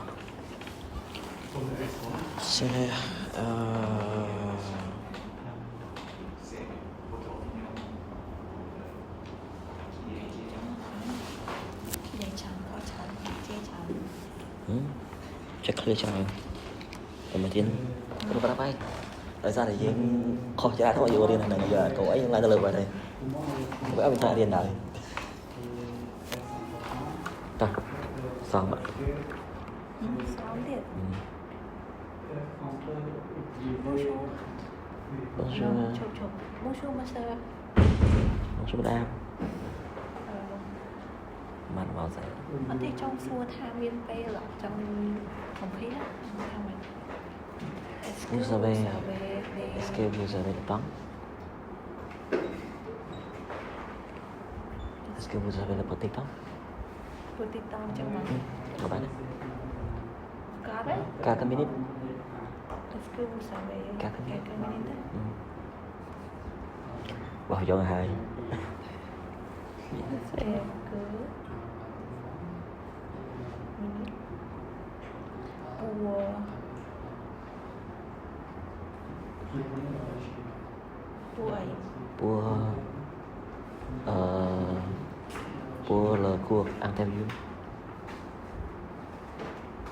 C'est để chọn có chọn chia chọn chắc clear cho em. Đầu tiên có được bay. Tại sao thì khó trả thôi vừa đi này giờ cậu ấy lại lừa vậy đây. Cậu ấy bên ta điên đời. Ta. Sao vậy? ซ้อมเด็ด Bonjour. chụp bonjour monsieur Bonjour madame. Mặt vào dậy. ở đây trong xua tha viên p là trong không khí á Vous savez, est-ce que vous avez le temps? Est-ce que vous avez le petit temps? tôi tin tao trong mình Các bạn có đấy Các minute. est-ce que vous savez Các minutes đấy Vào cho hai. sẽ cứ Pour le cours interview.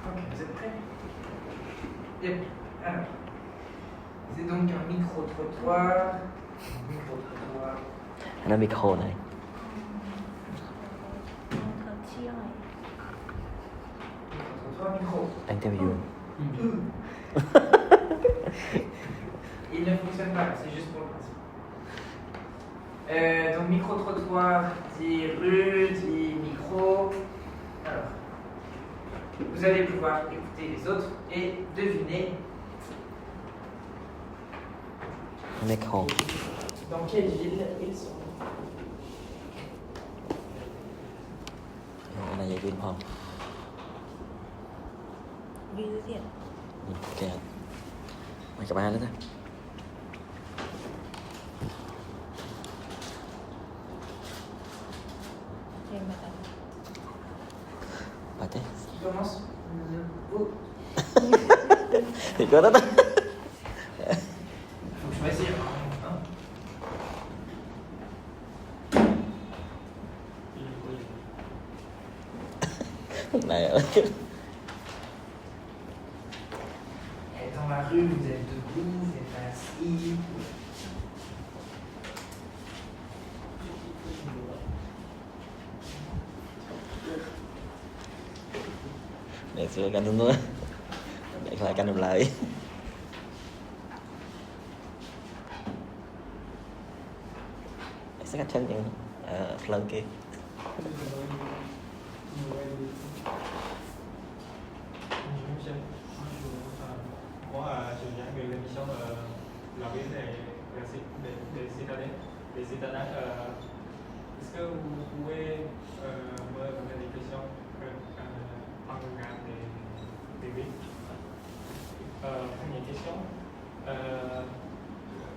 Ok, vous êtes prêts? Yep. Alors, c'est donc un micro-trottoir. Nó micro này. thật chi rồi Micro-trottoir, micro. Interview. Il ne fonctionne pas, c'est juste pour le principe. Donc micro-trottoir dit rue, dit micro. Alors, vous allez pouvoir écouter les autres et deviner Micro. dans quelle ville ils sont. ยายวินพร้อม วิลเลียน โอเคครับมากลับบ้านแล้วนะ เรียนมาตั้ง ไปเต้ Qui commence Vous. thì có đó đó Faut choisir. Hein. này Et dans la rue, vous êtes debout, vous êtes assis. để xưa canh nữa để lại canh lại sẽ cắt chân những lần kia Moi, je viens de l'émission La ville des citadins. Est-ce que vous pouvez me donner des questions en regard des villes? Première question.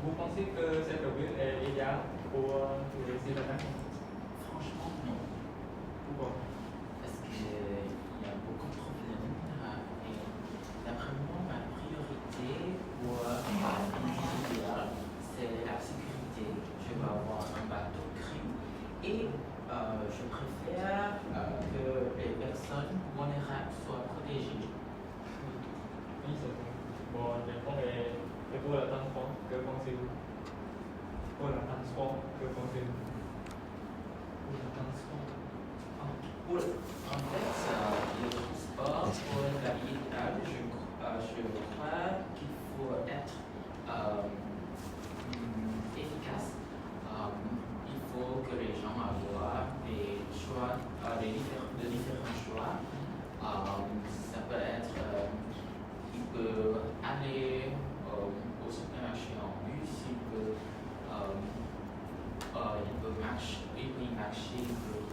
Vous pensez que cette ville est idéale pour les citadins? Franchement, non. Pourquoi? Parce qu'il y a beaucoup de problèmes. Et d'après moi, ma priorité pour une vie idéale, c'est la sécurité. Je vais avoir un bateau gris et je préfère que les personnes vulnérables soient protégées. Oui, c'est bon. Bon, je réponds et pour le transport, que pensez-vous? Pour le transport, que pensez-vous? Pour le transport. En fait, le transport pour la vie idéale, je crois qu'il faut être efficace. Il faut que les gens aient des choix, de différents choix. Ça peut être, il peut aller au supermarché en bus, il peut marcher, il peut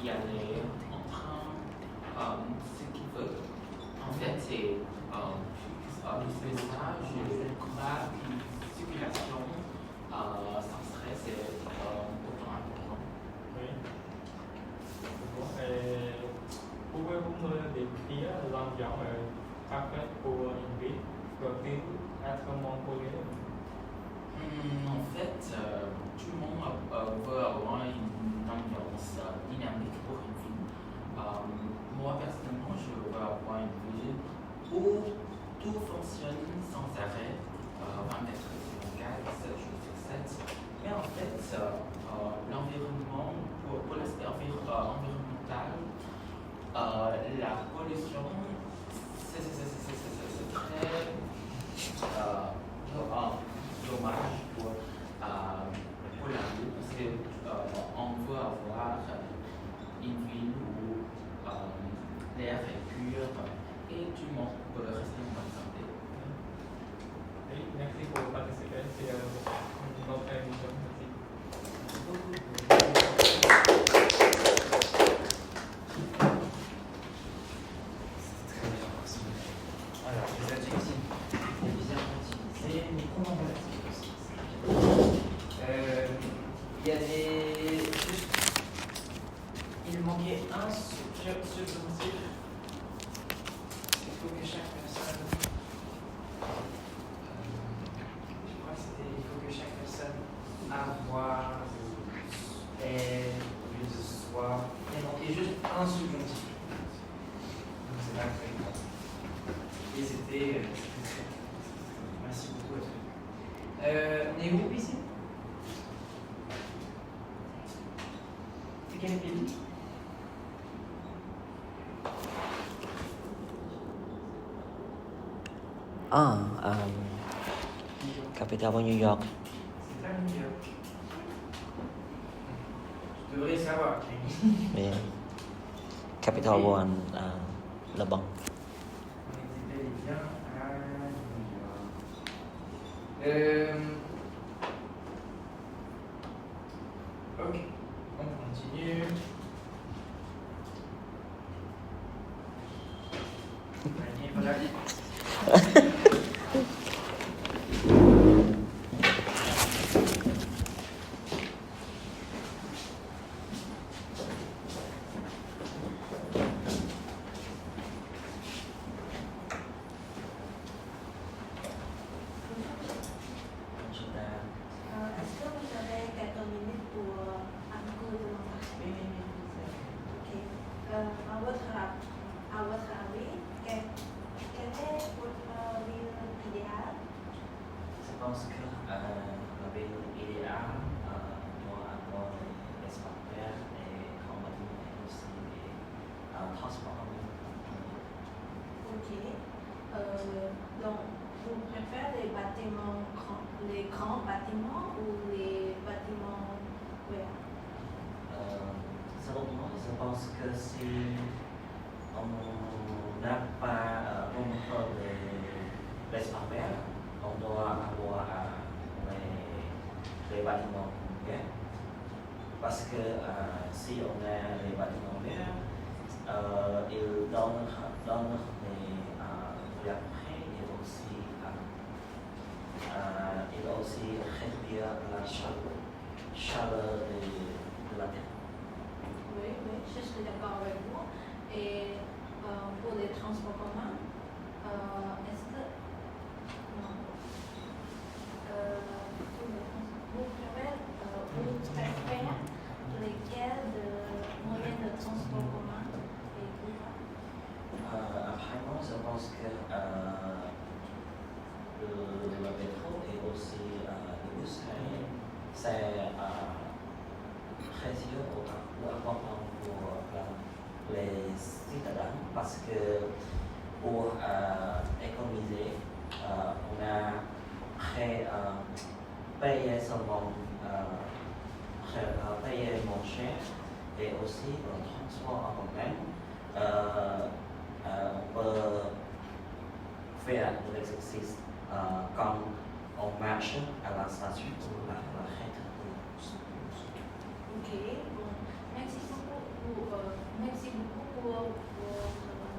y aller en train, ce qu'il veut. En fait, c'est plus que ça, je crois qu'une circulation sans stress est autant important. Oui. Bon, pouvez-vous me décrire l'ambiance parfaite pour une ville? Doit-il être mongolien? En fait, tout le monde veut avoir une ambiance dynamique pour une ville. Moi, personnellement, je veux avoir une ville où tout fonctionne sans arrêt, 24 sur 24, 7 jours sur 7. Mais en fait, l'environnement, pour l'aspect environnemental, la pollution, c'est très dommage pour la ville parce qu'on veut avoir une ville où l'air est pur et tout le monde peut rester en bonne santé. Oui, merci pour participer. C'est notre émission. Alors, les adjectifs, c'est bien utilisé, les pronoms relatifs aussi. Il y a des. Il manquait un subjonctif. Il faut que chaque personne. Je crois que c'était. Il faut que chaque personne avoir, est, au lieu de soit. Il manquait juste un subjonctif. Donc c'est pas très grave. Et c'était. Merci beaucoup à tous. On est où ici? C'est quel pays? capital của New York C'est à New York. Je devrais savoir. mais capital của anh là bằng On était bel et bien à New York. Ok, on continue. Est-ce que vous avez quelques minutes pour un cours de langage? Ok. À votre avis, quelle est votre ville idéale? Je pense que la ville idéale doit avoir des espaces verts et comme bâtiment et aussi des transports en commun. Ok. Donc, vous préférez les grands bâtiments ou les bâtiments verts? Selon moi, je pense que si on n'a pas l'espace vert, on doit avoir les bâtiments verts. Parce que si on a les bâtiments verts, ils donnent les après et aussi réduire la chaleur de la terre. Oui, je suis d'accord avec vous. Et pour les transports communs, est-ce que... Non. Vous préférez lesquels de moyens de transport commun et pourquoi? Après moi, je pense que le métro et aussi le bus, c'est précieux ou important pour les citadins parce que pour économiser, on a payé seulement payer moins cher et aussi le transport en commun. On peut faire l'exercice comme on marche à la station ou la retraite. Ok, bon. Merci beaucoup pour votre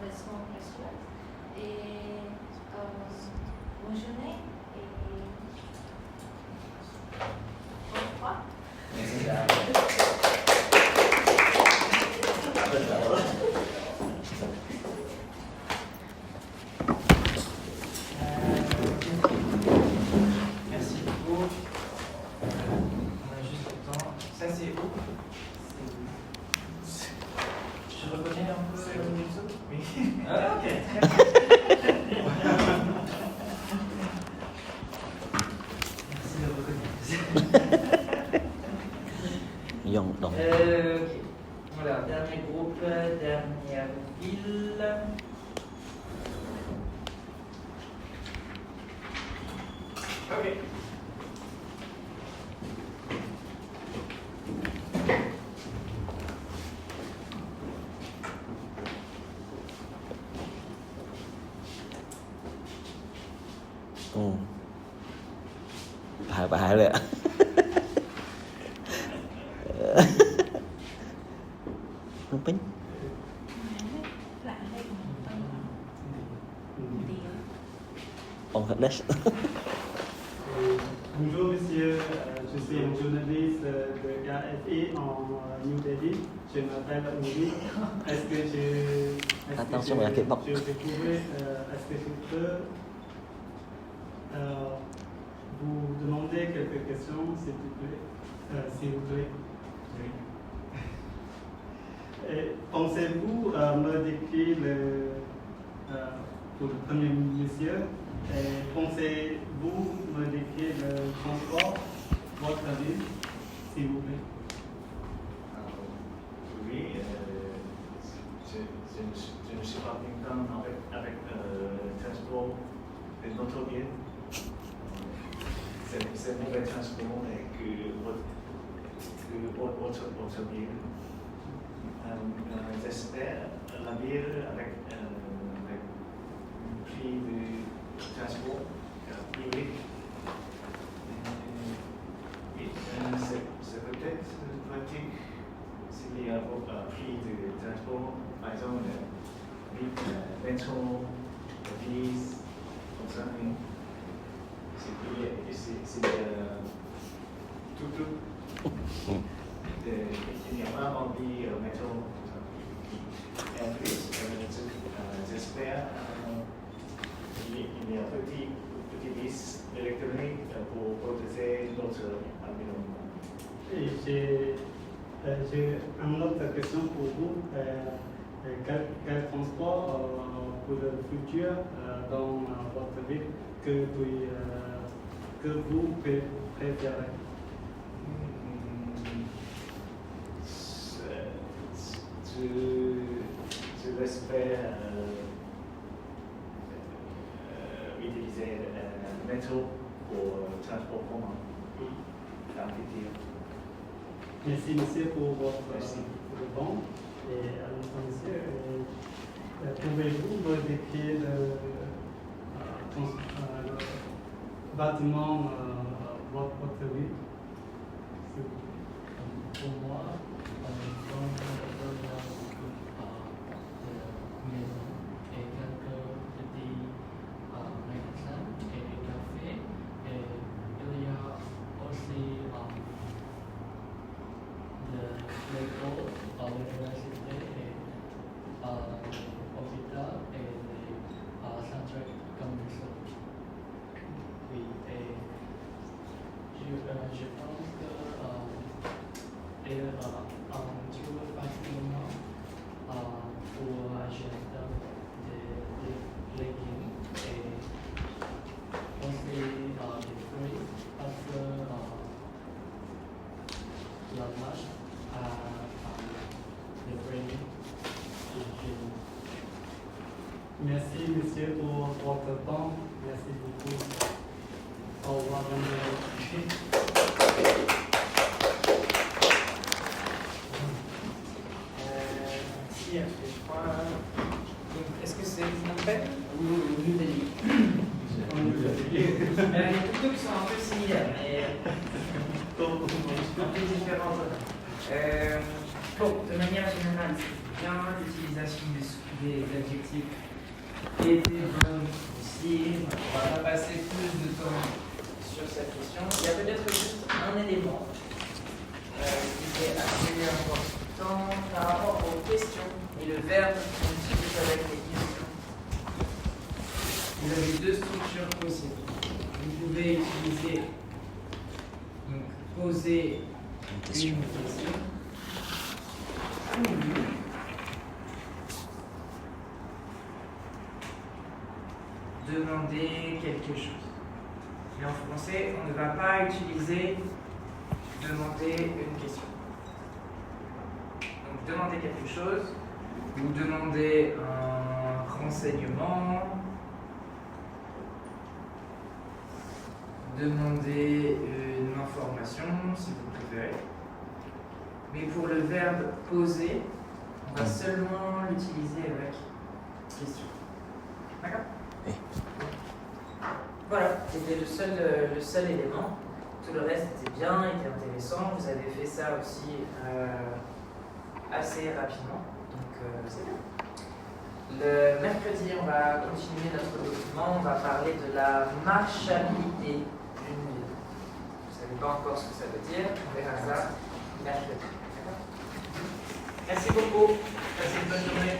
leçon précieuse. Et bonne journée et au revoir. Merci beaucoup. On a juste le temps. Ça c'est où? Je reconnais un peu le YouTube? Oui. Ah, ok. Merci de reconnaître. Donc. Ok. Voilà, dernier groupe, dernière ville. Ok. Bà haiเลยอะ Nó pính. Lạ đây còn đi. Bangladesh. Bonjour monsieur, je suis un journaliste de KFI en New Delhi. Je m'appelle Uri. Est-ce que Attention, il y a quelque chose. est-ce que je peux vous demander quelques questions, s'il vous plaît? Oui. Pensez-vous me décrire pour le premier ministre? Pensez-vous me décrire le transport, votre ville, s'il vous plaît? Oui, je ne suis pas content avec le transport de notre ville. C'est un mauvais transport que votre ville. J'espère la ville avec un prix de transport public. C'est peut-être pratique s'il y a un prix de transport, par exemple, métro, activities concerning c'est tout. Il n'y a pas envie métro. Et puis, j'espère il y a petit liste électronique pour protéger notre environnement. Et j'ai une autre question pour vous. Quel transport pour le futur dans votre ville que vous préférez? Je l'espère utiliser le métro pour transport commun dans le futur. Merci, monsieur, pour votre Merci. réponse. Et alors, monsieur, pouvez-vous me décrire le bâtiment votre ville? Pour moi, dans le maison et quelques petits magasins et cafés. Et il y a aussi l'école, l'université et l'hôpital et les centres commerciaux. Oui, et je pense que tout facilement pour acheter des légumes et aussi des fruits parce que la marche le fruits. Merci, monsieur, pour votre temps. Merci beaucoup. Au revoir. Merci, je crois. Donc, est-ce que c'est Phnom Penh ou New Delhi? Les tuk-tuk sont un peu similaires, mais un peu différents. Bon, de manière générale, c'est bien l'utilisation des adjectifs et des verbes aussi. On va pas passer plus de temps sur cette question. Il y a peut-être juste un élément qui est assez important par rapport aux questions et le verbe qu'on utilise avec les questions. Vous avez deux structures possibles. Vous pouvez utiliser, donc, poser une question. Demander quelque chose. Mais en français, on ne va pas utiliser demander une question. Donc, demander quelque chose, ou demander un renseignement, demander une information, si vous préférez. Mais pour le verbe poser, on va seulement l'utiliser avec question. D'accord? Voilà, c'était le seul élément. Tout le reste était bien, était intéressant. Vous avez fait ça aussi assez rapidement, donc c'est bien. Le mercredi, on va continuer notre document. On va parler de la marchabilité d'une ville. Vous ne savez pas encore ce que ça veut dire. On verra ça mercredi. D'accord? Merci beaucoup. Passez une bonne journée.